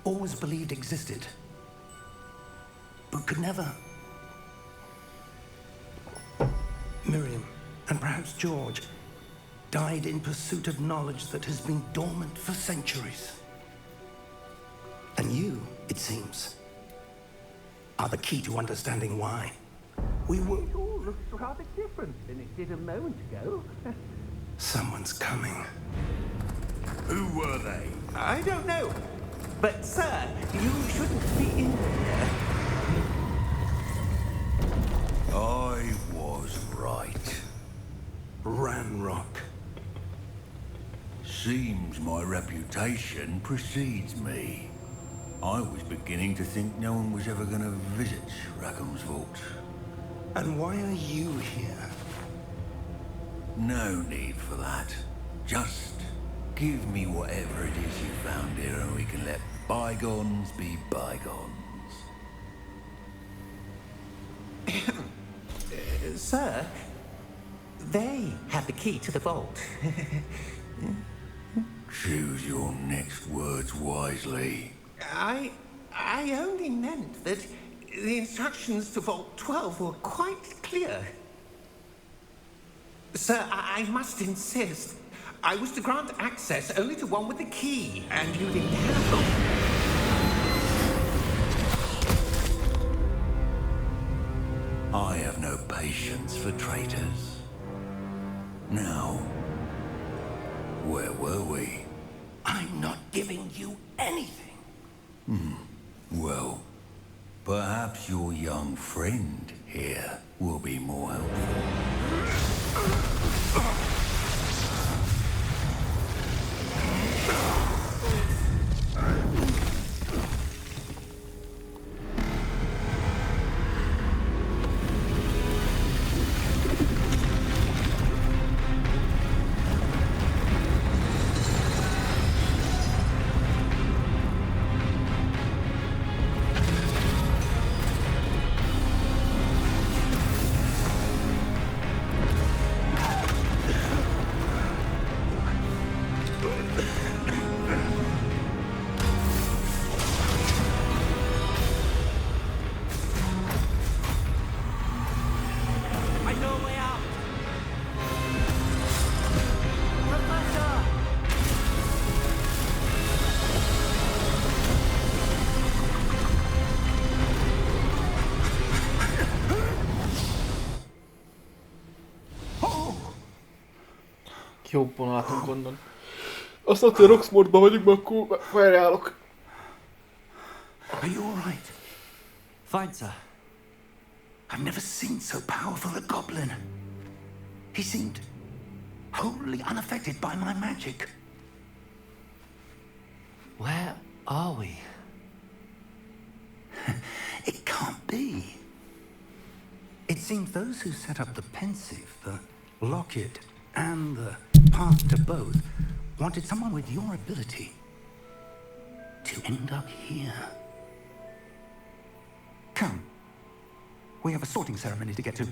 Speaker 5: always believed existed, but could never. Miriam, and perhaps George, died in pursuit of knowledge that has been dormant for centuries. And you, it seems, are the key to understanding why. We were...
Speaker 9: It all looks rather different than it did a moment ago.
Speaker 5: Someone's coming.
Speaker 7: Who were they?
Speaker 9: I don't know. But, sir, you shouldn't be in here.
Speaker 7: I was right.
Speaker 5: Ranrock.
Speaker 7: Seems my reputation precedes me. I was beginning to think no one was ever going to visit Rackham's vault.
Speaker 5: And why are you here?
Speaker 7: No need for that. Just give me whatever it is you found here and we can let bygones be bygones.
Speaker 9: Sir, they have the key to the vault.
Speaker 7: Choose your next words wisely.
Speaker 9: I only meant that the instructions to Vault 12 were quite clear. Sir, I must insist. I was to grant access only to one with the key, and you didn't have them.
Speaker 7: I have no patience for traitors. Now, where were we?
Speaker 5: I'm not giving you anything.
Speaker 7: Well, perhaps your young friend here will be more helpful.
Speaker 2: Jobban látunk onnan. Azt mondta, hogy Roxmore-ban vagyunk, mert akkor felreállok.
Speaker 5: Are you alright?
Speaker 4: Fine, sir.
Speaker 5: I've never seen so powerful a goblin. He seemed wholly unaffected by my magic.
Speaker 4: Where are we?
Speaker 5: It can't be. It seems those who set up the pensive, the locket, and the path to both wanted someone with your ability to end up here. Come. We have a sorting ceremony to get to.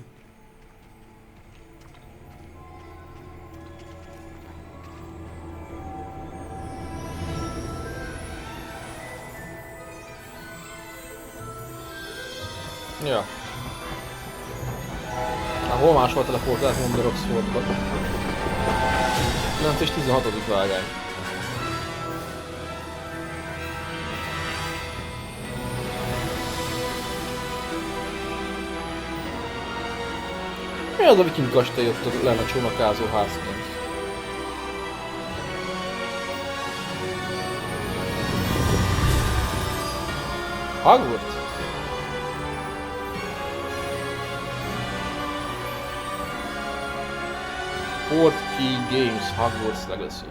Speaker 2: Ja. Hol máshol teleportált mondani Roxfordba? 9 és 16. vágány. Mi az a viking kastély ott lenne a csónakázó házként? Hogwarts? Portkey Games Hogwarts Legacy.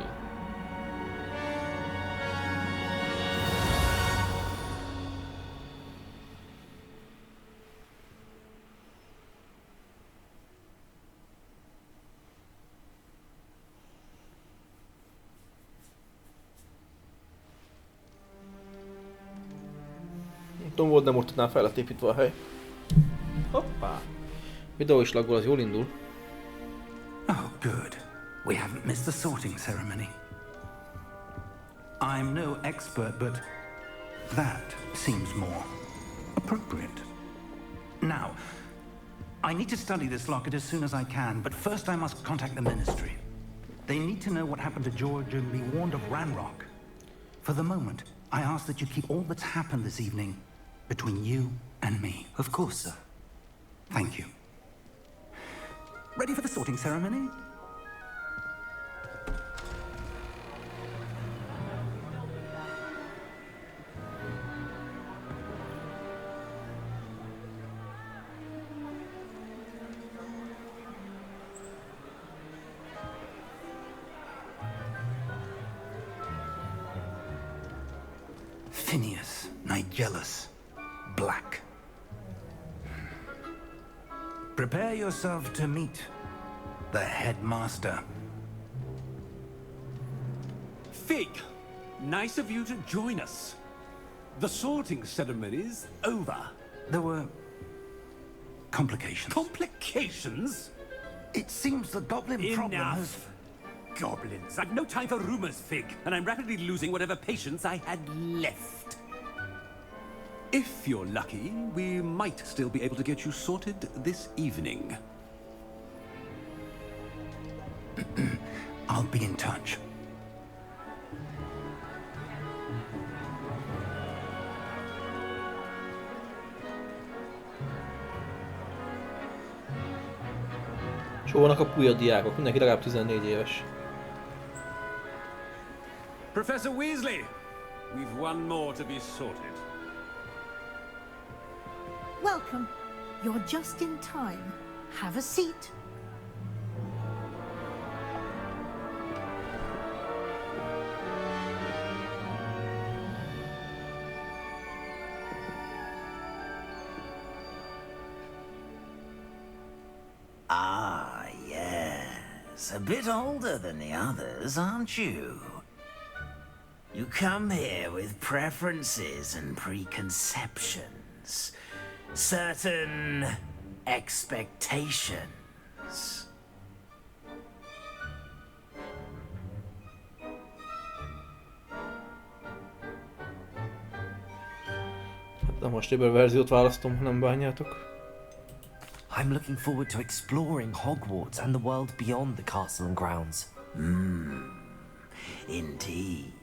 Speaker 2: Tudom, volt, nem most tudnám fel lett építve a hely. Hoppá! Videó is laggol, az jól indul.
Speaker 5: Oh, good. We haven't missed the sorting ceremony. I'm no expert, but that seems more appropriate. Now, I need to study this locket as soon as I can, but first I must contact the Ministry. They need to know what happened to George and be warned of Ranrock. For the moment, I ask that you keep all that's happened this evening between you and me.
Speaker 4: Of course, sir.
Speaker 5: Thank you. Ready for the sorting ceremony? Phineas, Nigellus, Black. Prepare yourself to meet the headmaster.
Speaker 6: Fig, nice of you to join us. The sorting ceremony's over.
Speaker 5: There were complications.
Speaker 6: Complications?
Speaker 5: It seems the goblin problem has...
Speaker 6: Enough. Goblins. I've no time for rumors, Fig, and I'm rapidly losing whatever patience I had left. If you're lucky, we might still be able to get you sorted this evening.
Speaker 5: I'll be in touch.
Speaker 2: Sóvanak a pulya diákok, mindenki legalább 14 éves.
Speaker 6: Professor Weasley, we've one more to be sorted.
Speaker 10: Welcome. You're just in time. Have a seat.
Speaker 11: Ah, yes. A bit older than the others, aren't you? You come here with preferences and preconceptions. Certain expectations.
Speaker 2: Nem most ebből verziót választom, nem bánjátok.
Speaker 4: I'm looking forward to exploring Hogwarts and the world beyond the castle and grounds.
Speaker 11: Indeed.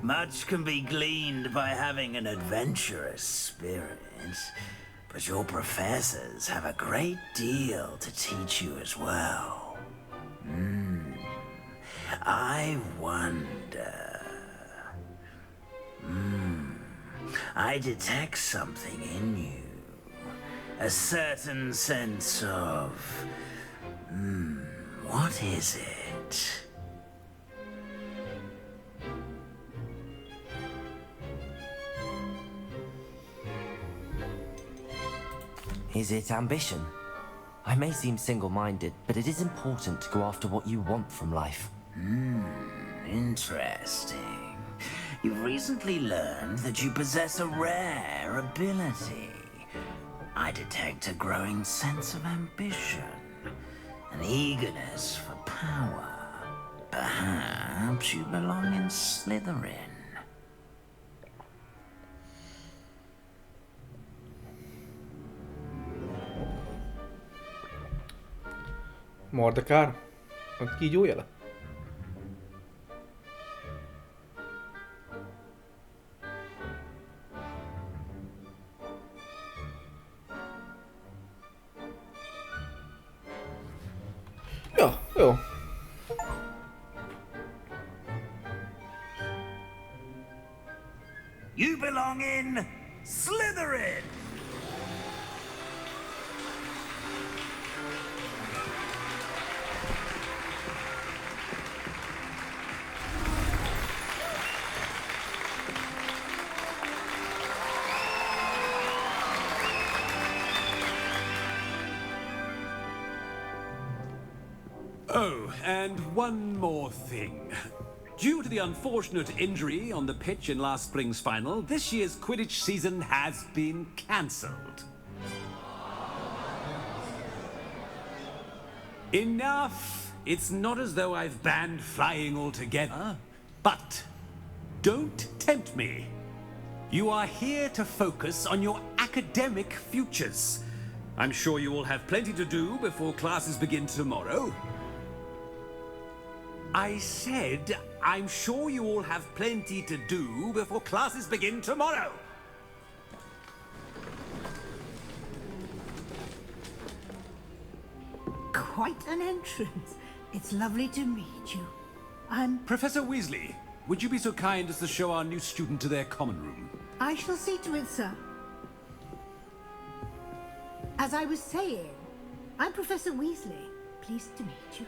Speaker 11: Much can be gleaned by having an adventurous spirit. But your professors have a great deal to teach you as well. I wonder... I detect something in you. A certain sense of... what is it?
Speaker 4: Is it ambition? I may seem single-minded, but it is important to go after what you want from life.
Speaker 11: Interesting. You've recently learned that you possess a rare ability. I detect a growing sense of ambition, an eagerness for power. Perhaps you belong in Slytherin.
Speaker 2: Mordekár? A kígyó jele? Ja, jó.
Speaker 11: You belong in Slytherin!
Speaker 12: Oh, and one more thing. Due to the unfortunate injury on the pitch in last spring's final, this year's Quidditch season has been cancelled. Enough! It's not as though I've banned flying altogether. But don't tempt me. You are here to focus on your academic futures. I'm sure you all have plenty to do before classes begin tomorrow. I said, I'm sure you all have plenty to do before classes begin tomorrow.
Speaker 10: Quite an entrance. It's lovely to meet you. I'm...
Speaker 12: Professor Weasley, would you be so kind as to show our new student to their common room?
Speaker 10: I shall see to it, sir. As I was saying, I'm Professor Weasley. Pleased to meet you.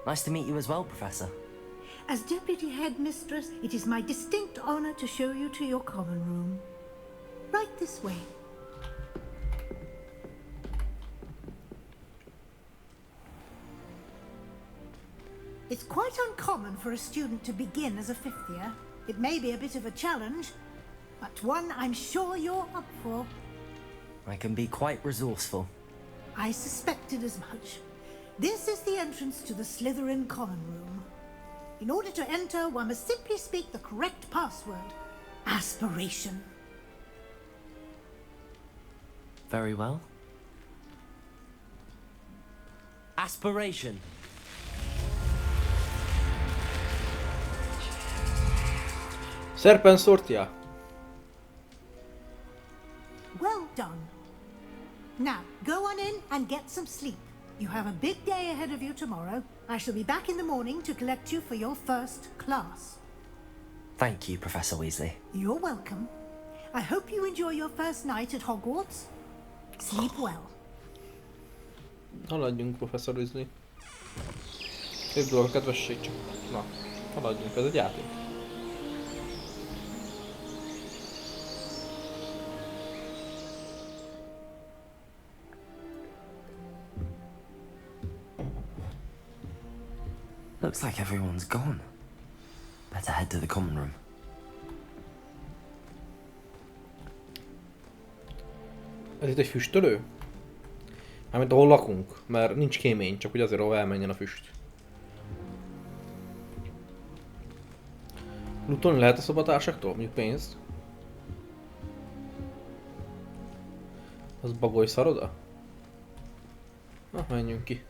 Speaker 4: Nice to meet you as well, Professor.
Speaker 10: As Deputy Headmistress, it is my distinct honor to show you to your common room. Right this way. It's quite uncommon for a student to begin as a fifth year. It may be a bit of a challenge, but one I'm sure you're up for.
Speaker 4: I can be quite resourceful.
Speaker 10: I suspected as much. This is the entrance to the Slytherin common room. In order to enter, one must simply speak the correct password. Aspiration.
Speaker 4: Very well. Aspiration.
Speaker 2: Serpens sortia.
Speaker 10: Well done. Now, go on in and get some sleep. You have a big day ahead of you tomorrow. I shall be back in the morning to collect you for your first class.
Speaker 4: Thank you, Professor Weasley.
Speaker 10: You're welcome. I hope you enjoy your first night at Hogwarts. Sleep well.
Speaker 2: Haladjunk, Professor Weasley. Szép dolog, kedvesség csak. Na, haladjunk, ez egy játék.
Speaker 4: Looks like everyone's gone. Better head to the common room.
Speaker 2: Ez itt egy füstölő? Mármint ahol lakunk, mert nincs kémény, csak hogy azért ahol elmenjen a füst. Lootolni lehet a szobatársaktól? Mondjuk pénzt? Az bagoly szaroda? Na, menjünk ki.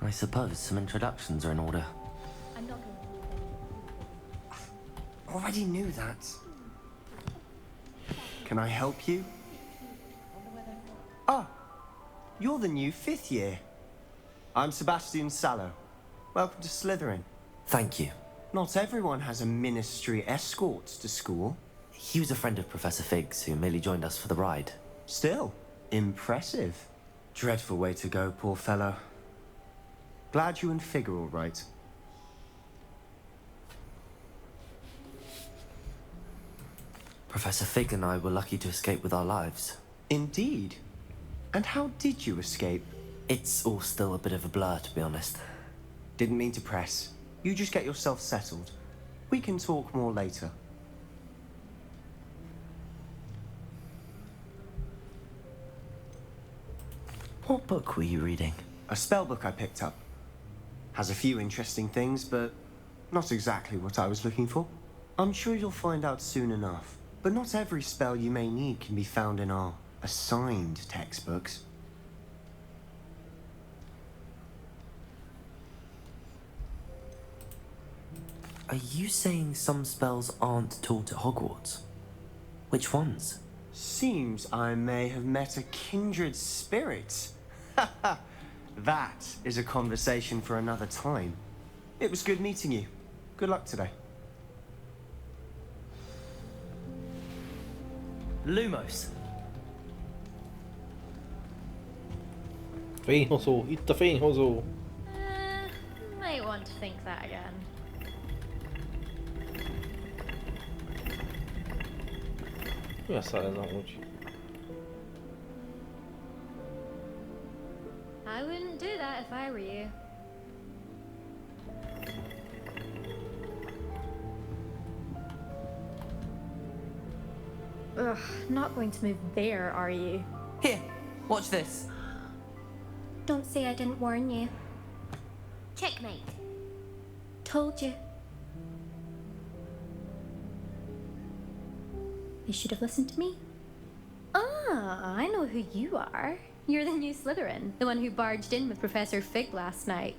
Speaker 4: I suppose some introductions are in order.
Speaker 13: Already knew that. Can I help you? Ah, you're the new fifth year. I'm Sebastian Sallow. Welcome to Slytherin.
Speaker 4: Thank you.
Speaker 13: Not everyone has a ministry escort to school.
Speaker 4: He was a friend of Professor Fig's who merely joined us for the ride.
Speaker 13: Still, impressive. Dreadful way to go, poor fellow. Glad you and Fig are all right.
Speaker 4: Professor Fig and I were lucky to escape with our lives.
Speaker 13: Indeed. And how did you escape?
Speaker 4: It's all still a bit of a blur, to be honest.
Speaker 13: Didn't mean to press. You just get yourself settled. We can talk more later.
Speaker 4: What book were you reading?
Speaker 13: A spell book I picked up. Has a few interesting things, but not exactly what I was looking for. I'm sure you'll find out soon enough. But not every spell you may need can be found in our assigned textbooks.
Speaker 4: Are you saying some spells aren't taught at Hogwarts? Which ones?
Speaker 13: Seems I may have met a kindred spirit. That is a conversation for another time. It was good meeting you. Good luck today.
Speaker 4: Lumos.
Speaker 2: Fényhozó, itt a fényhozó.
Speaker 14: Might want to think that again.
Speaker 2: Mi a szar ez amúgy?
Speaker 14: wouldn't do that if I were you. Ugh, not going to move there, are you?
Speaker 4: Here, watch this.
Speaker 14: Don't say I didn't warn you.
Speaker 15: Checkmate.
Speaker 14: Told you. You should have listened to me. Ah, I know who you are. You're the new Slytherin, the one who barged in with Professor Fig last night.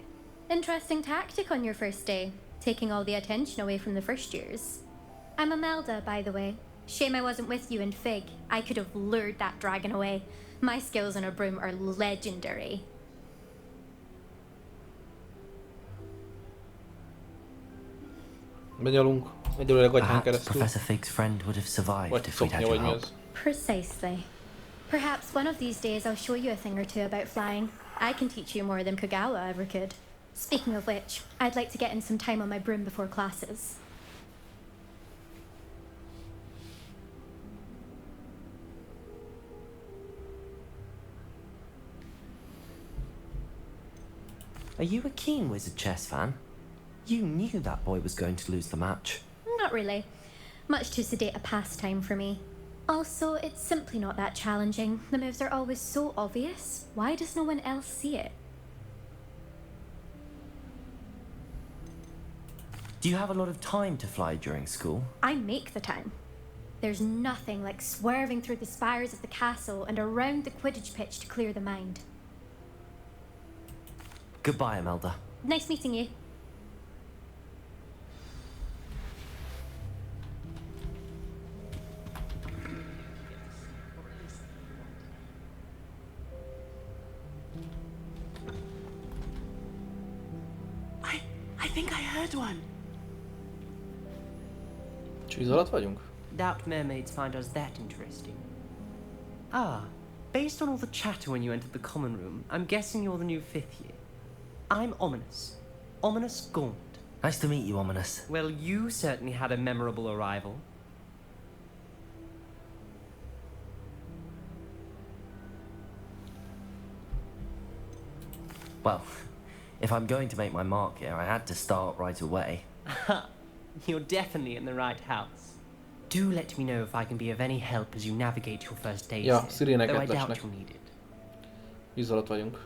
Speaker 14: Interesting tactic on your first day, taking all the attention away from the first years. I'm Imelda, by the way. Shame I wasn't with you in Fig. I could have lured that dragon away. My skills on a broom are legendary.
Speaker 2: Benyalunk egyelőre gatyán keresztül.
Speaker 4: Professor Fig's friend would have survived if we'd had your help.
Speaker 14: Precisely. Perhaps one of these days I'll show you a thing or two about flying. I can teach you more than Kagawa ever could. Speaking of which, I'd like to get in some time on my broom before classes.
Speaker 4: Are you a keen Wizard chess fan? You knew that boy was going to lose the match.
Speaker 14: Not really. Much too sedate a pastime for me. Also, it's simply not that challenging. The moves are always so obvious. Why does no one else see it?
Speaker 4: Do you have a lot of time to fly during school?
Speaker 14: I make the time. There's nothing like swerving through the spires of the castle and around the Quidditch pitch to clear the mind.
Speaker 4: Goodbye, Imelda.
Speaker 14: Nice meeting you.
Speaker 16: I think I heard one.
Speaker 2: Csíz alatt vagyunk?
Speaker 17: Doubt mermaids find us that interesting. Ah, based on all the chatter when you entered the common room, I'm guessing you're the new 5th year. I'm Ominous. Ominous Gaunt.
Speaker 4: Nice to meet you, Ominous.
Speaker 17: Well, you certainly had a memorable arrival.
Speaker 4: Well, if I'm going to make my mark here, I had to start right away.
Speaker 17: You're definitely in the right house. Do let me know if I can be of any help as you navigate your first days
Speaker 2: Ja,
Speaker 17: here,
Speaker 2: sziréneket
Speaker 17: though I doubt
Speaker 2: lesnek.
Speaker 17: you'll need it.
Speaker 2: Víz alatt vagyunk.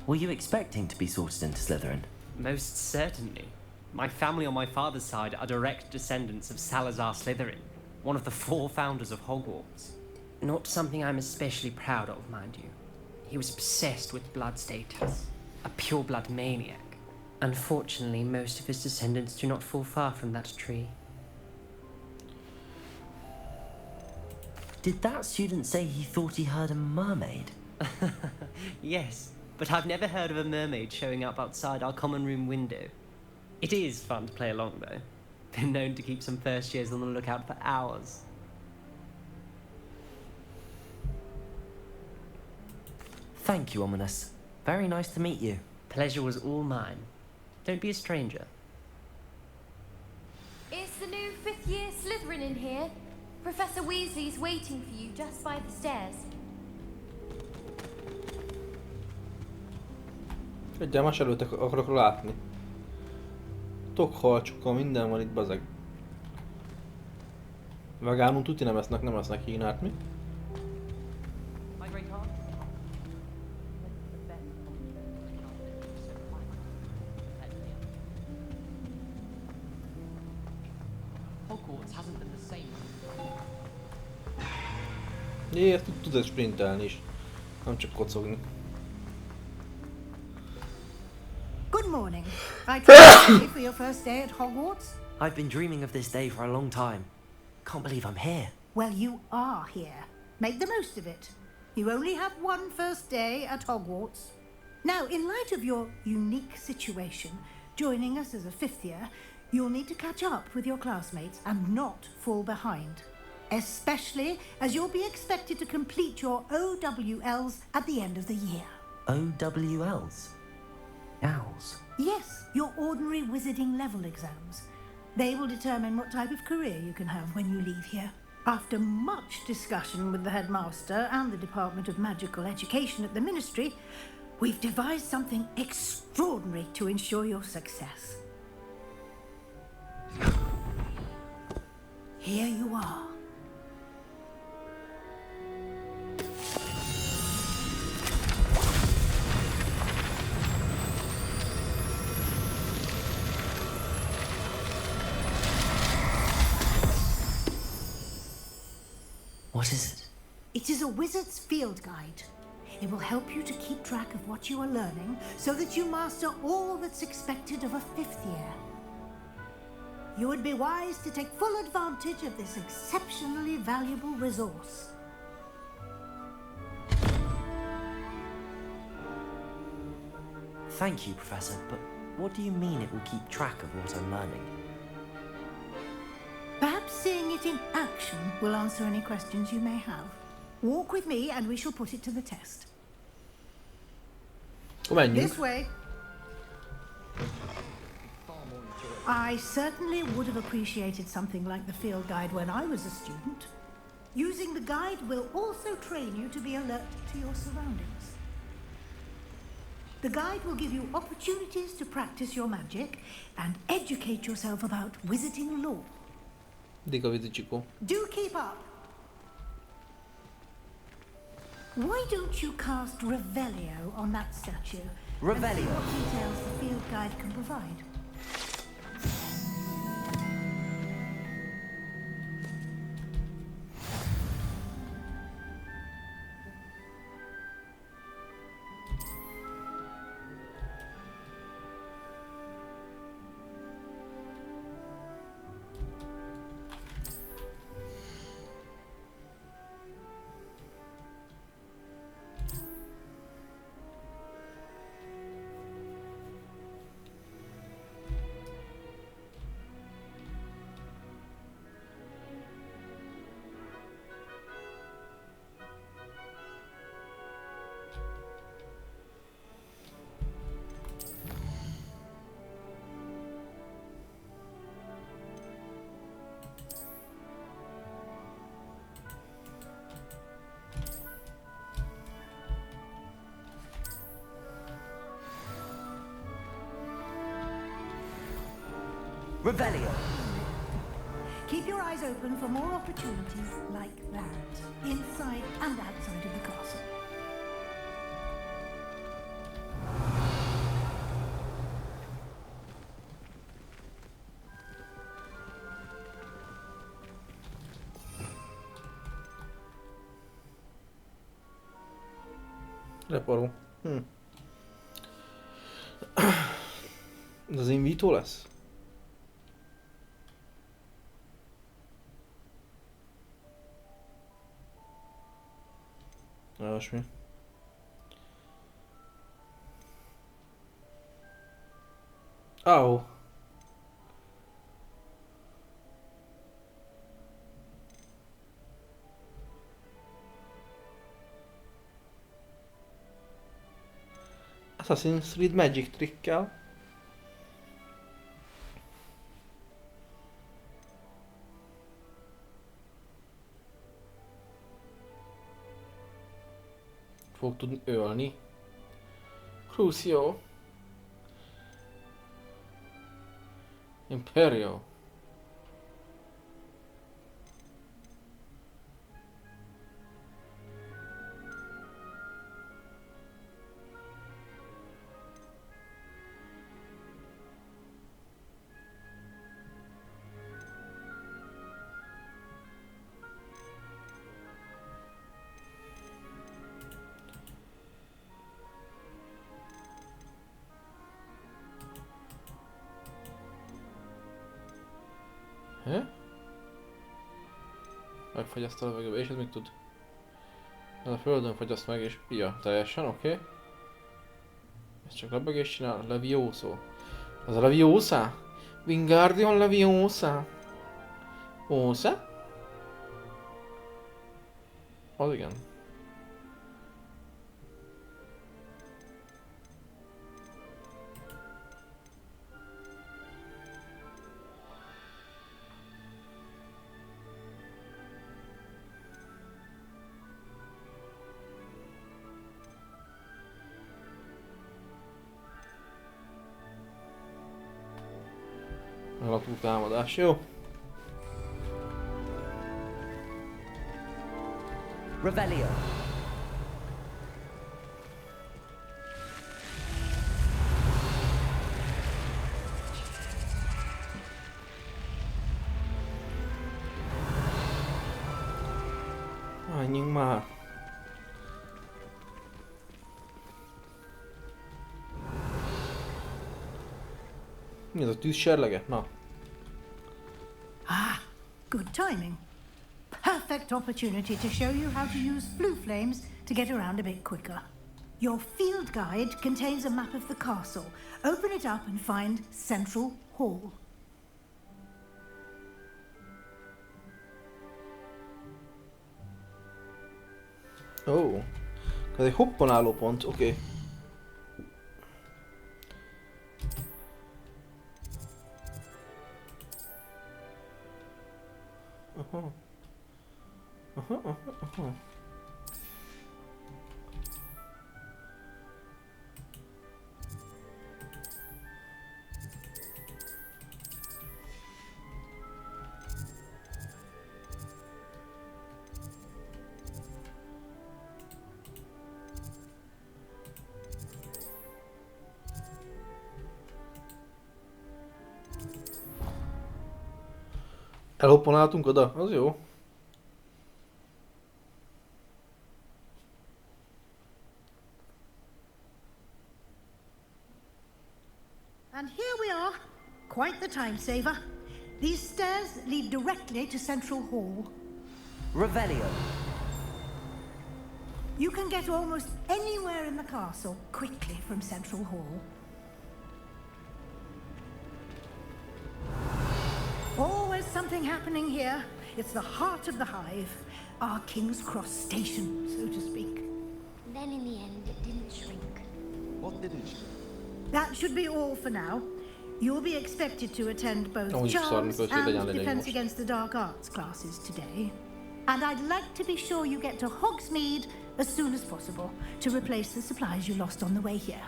Speaker 4: Were you expecting to be sorted into Slytherin?
Speaker 17: Most certainly. My family on my father's side are direct descendants of Salazar Slytherin, one of the 4 founders of Hogwarts. Not something I'm especially proud of, mind you. He was obsessed with blood status, a pure-blood maniac. Unfortunately, most of his descendants do not fall far from that tree.
Speaker 4: Did that student say he thought he heard a mermaid?
Speaker 17: Yes, but I've never heard of a mermaid showing up outside our common room window. It is fun to play along, though. Been known to keep some first years on the lookout for hours.
Speaker 4: Thank you, Ominous. Very nice to meet you.
Speaker 17: Pleasure was all mine. Don't be a stranger.
Speaker 15: Is the new 5th year Slytherin in here? Professor Weasley's waiting for you just by the stairs.
Speaker 2: Egyenes előtt akarok látni. Tokhalcsukkal minden van itt, bazeg. Vegánul tuti nem esznek Kínát, mi?
Speaker 17: Hogwarts hasn't been the same.
Speaker 2: Jé, ezt tudod sprintelni is. Nem csak kocogni.
Speaker 10: Good morning. Right, ready for your first day at Hogwarts?
Speaker 4: I've been dreaming of this day for a long time. Can't believe I'm here.
Speaker 10: Well, you are here. Make the most of it. You only have one first day at Hogwarts. Now, in light of your unique situation, joining us as a 5th year, you'll need to catch up with your classmates and not fall behind. Especially as you'll be expected to complete your OWLs at the end of the year.
Speaker 4: OWLs? Owls?
Speaker 10: Yes, your ordinary wizarding level exams. They will determine what type of career you can have when you leave here. After much discussion with the headmaster and the Department of Magical Education at the Ministry, we've devised something extraordinary to ensure your success. Here you are.
Speaker 4: What is it?
Speaker 10: It is a wizard's field guide. It will help you to keep track of what you are learning so that you master all that's expected of a 5th year. You would be wise to take full advantage of this exceptionally valuable resource.
Speaker 4: Thank you, Professor, but what do you mean it will keep track of what I'm learning?
Speaker 10: Perhaps seeing it in action will answer any questions you may have. Walk with me and we shall put it to the test. This way. I certainly would have appreciated something like the field guide when I was a student. Using the guide will also train you to be alert to your surroundings. The guide will give you opportunities to practice your magic and educate yourself about wizarding lore. Do keep up. Why don't you cast Revelio on that statue?
Speaker 4: Revelio?
Speaker 10: And see what details the field guide can provide.
Speaker 4: Revelio!
Speaker 10: Keep your eyes open for more opportunities like that, inside and outside of the castle.
Speaker 2: Leporul. Ez az invító lesz? Olyasmi. Oh. Assassin's Creed Magic Trickkel. Fog tudni ölni. Crucio. Imperial. Megfagyaszt a levegőbe, és ez mit tud? Ez a földön fagyaszt meg, és ja, teljesen, oké. Ez csak lebegést csinál, Levioso. Az a Leviosa? Wingardium Leviosa? Osa? Az igen. Alapú támadás, jó?
Speaker 4: Revelio.
Speaker 2: Menjünk már. Mi ez a tűzserlege? Na.
Speaker 10: Ah, good timing. Perfect opportunity to show you how to use flue flames to get around a bit quicker. Your field guide contains a map of the castle. Open it up and find Central Hall.
Speaker 2: Ó, oh, ez egy hoppanáló pont, oké. Okay. Aha. Aha, aha, aha. Elhoppanáltunk oda? Az jó.
Speaker 10: And here we are. Quite the time saver. These stairs lead directly to Central Hall.
Speaker 4: Revelio.
Speaker 10: You can get almost anywhere in the castle quickly from Central Hall. Always something happening here. It's the heart of the hive. Our King's Cross station, so to speak.
Speaker 15: Then in the end, it didn't shrink.
Speaker 8: What did it shrink?
Speaker 10: That should be all for now. You'll be expected to attend both
Speaker 2: Oh,
Speaker 10: Charms
Speaker 2: sorry,
Speaker 10: and Defense Against the Dark Arts classes today. And I'd like to be sure you get to Hogsmeade as soon as possible to replace the supplies you lost on the way here.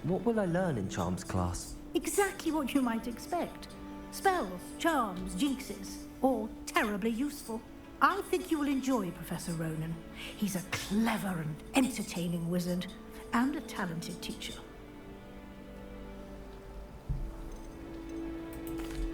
Speaker 4: What will I learn in Charms class?
Speaker 10: Exactly what you might expect. Spells, charms, jinxes, all terribly useful. I think you will enjoy Professor Ronan. He's a clever and entertaining wizard, and a talented teacher.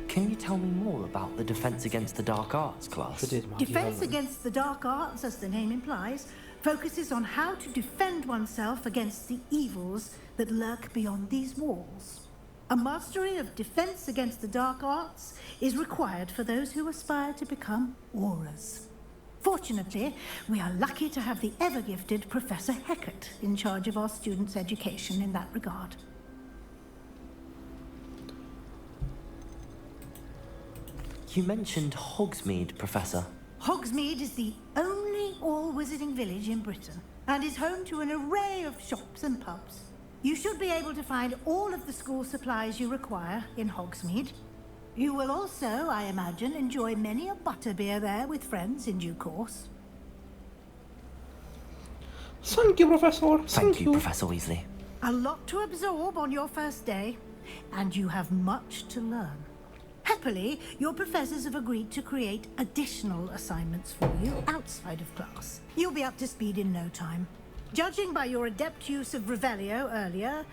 Speaker 4: Can you tell me more about the Defense Against the Dark Arts class?
Speaker 10: Defense Against the Dark Arts, as the name implies, focuses on how to defend oneself against the evils that lurk beyond these walls. A mastery of Defense Against the Dark Arts is required for those who aspire to become auras. Fortunately, we are lucky to have the ever-gifted Professor Hecat in charge of our students' education in that regard.
Speaker 4: You mentioned Hogsmeade, Professor.
Speaker 10: Hogsmeade is the only all-wizarding village in Britain and is home to an array of shops and pubs. You should be able to find all of the school supplies you require in Hogsmeade. You will also, I imagine, enjoy many a butterbeer there with friends in due course.
Speaker 2: Thank you, Professor.
Speaker 4: Thank you, Professor Weasley.
Speaker 10: A lot to absorb on your first day, and you have much to learn. Happily, your professors have agreed to create additional assignments for you outside of class. You'll be up to speed in no time. Judging by your adept use of Revelio earlier,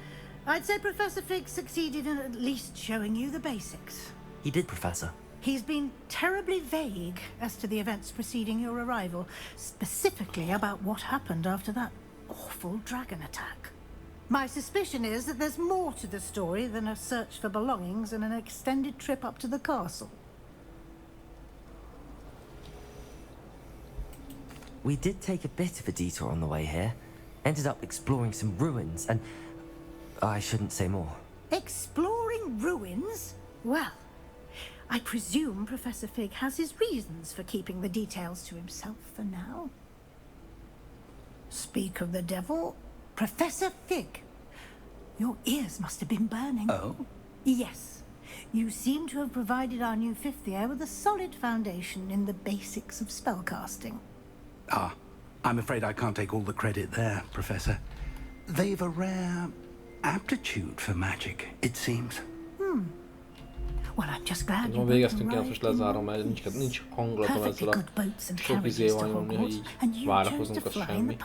Speaker 10: I'd say Professor Fig succeeded in at least showing you the basics.
Speaker 4: He did, Professor.
Speaker 10: He's been terribly vague as to the events preceding your arrival, specifically about what happened after that awful dragon attack. My suspicion is that there's more to the story than a search for belongings and an extended trip up to the castle.
Speaker 4: We did take a bit of a detour on the way here. Ended up exploring some ruins and... I shouldn't say more.
Speaker 10: Exploring ruins? Well, I presume Professor Fig has his reasons for keeping the details to himself for now. Speak of the devil, Professor Fig. Your ears must have been burning.
Speaker 5: Oh?
Speaker 10: Yes. You seem to have provided our new fifth year with a solid foundation in the basics of spellcasting.
Speaker 5: Ah, I'm afraid I can't take all the credit there, Professor. They've a rare aptitude for magic, it seems.
Speaker 10: Well, I'm just glad
Speaker 2: Van végeztünk, én most lezárom, mert nincs hangulatom ezzel a sok izé van nyomni, hogy így várakozunk, az semmi.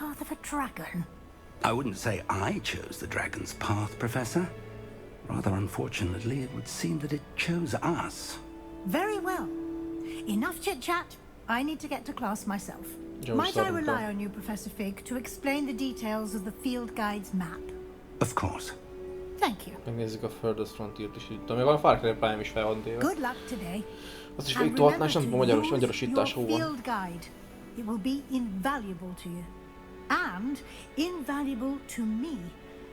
Speaker 5: I wouldn't say I chose the dragon's path, Professor. Rather unfortunately, it would seem that it chose us.
Speaker 10: Very well. Enough chit-chat. I need to get to class myself. Might I rely on you, Professor Fig, to explain the details of the field guide's map?
Speaker 5: Of course.
Speaker 10: Thank you.
Speaker 2: Megnézzük a Furthest Frontiert is itt. Még van a Far Cry pályám is fel van téve.
Speaker 10: Good luck today.
Speaker 2: Azt is itt tolatnál, és nem tudom magyarosítás hol van.
Speaker 10: Field guide. It will be invaluable to you. And invaluable to me.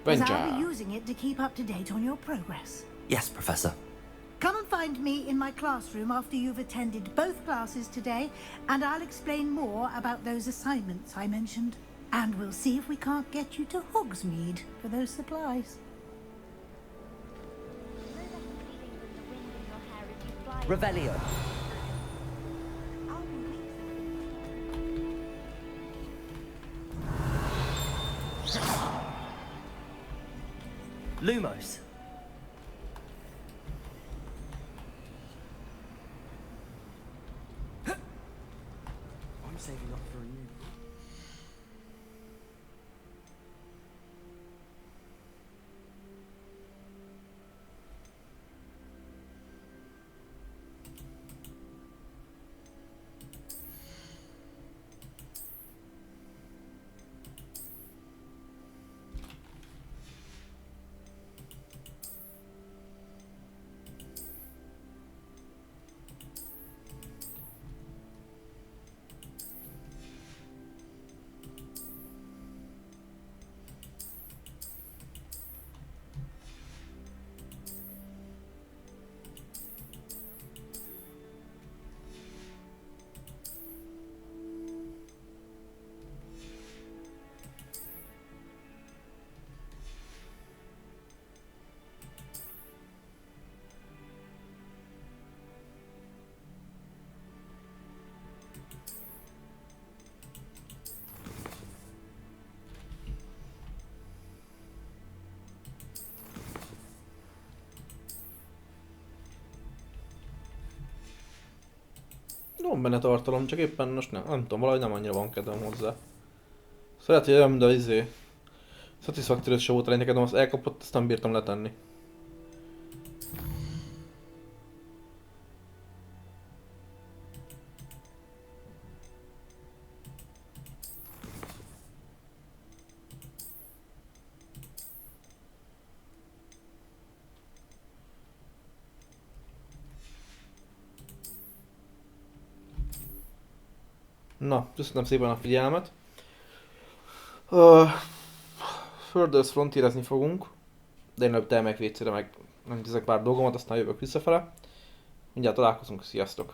Speaker 10: As I'll be using it to keep up to date on your progress.
Speaker 4: Yes, Professor.
Speaker 10: Come and find me in my classroom after you've attended both classes today, and I'll explain more about those assignments I mentioned. And we'll see if we can't get you to Hogsmeade for those supplies.
Speaker 4: Revelio. Lumos. I'm saving up for a new...
Speaker 2: Van benne tartalom, csak éppen most nem tudom, valahogy nem annyira van kedvem hozzá. Szóval hogy olyan, mint a Satisfactory show-t neked azt elkapott, azt nem bírtam letenni. Na, köszönöm szépen a figyelmet. Furthest Frontierezni fogunk. De én előbb elmegyek WC-re, meg nem teszek pár dolgomat, aztán jövök visszafele. Mindjárt találkozunk, sziasztok!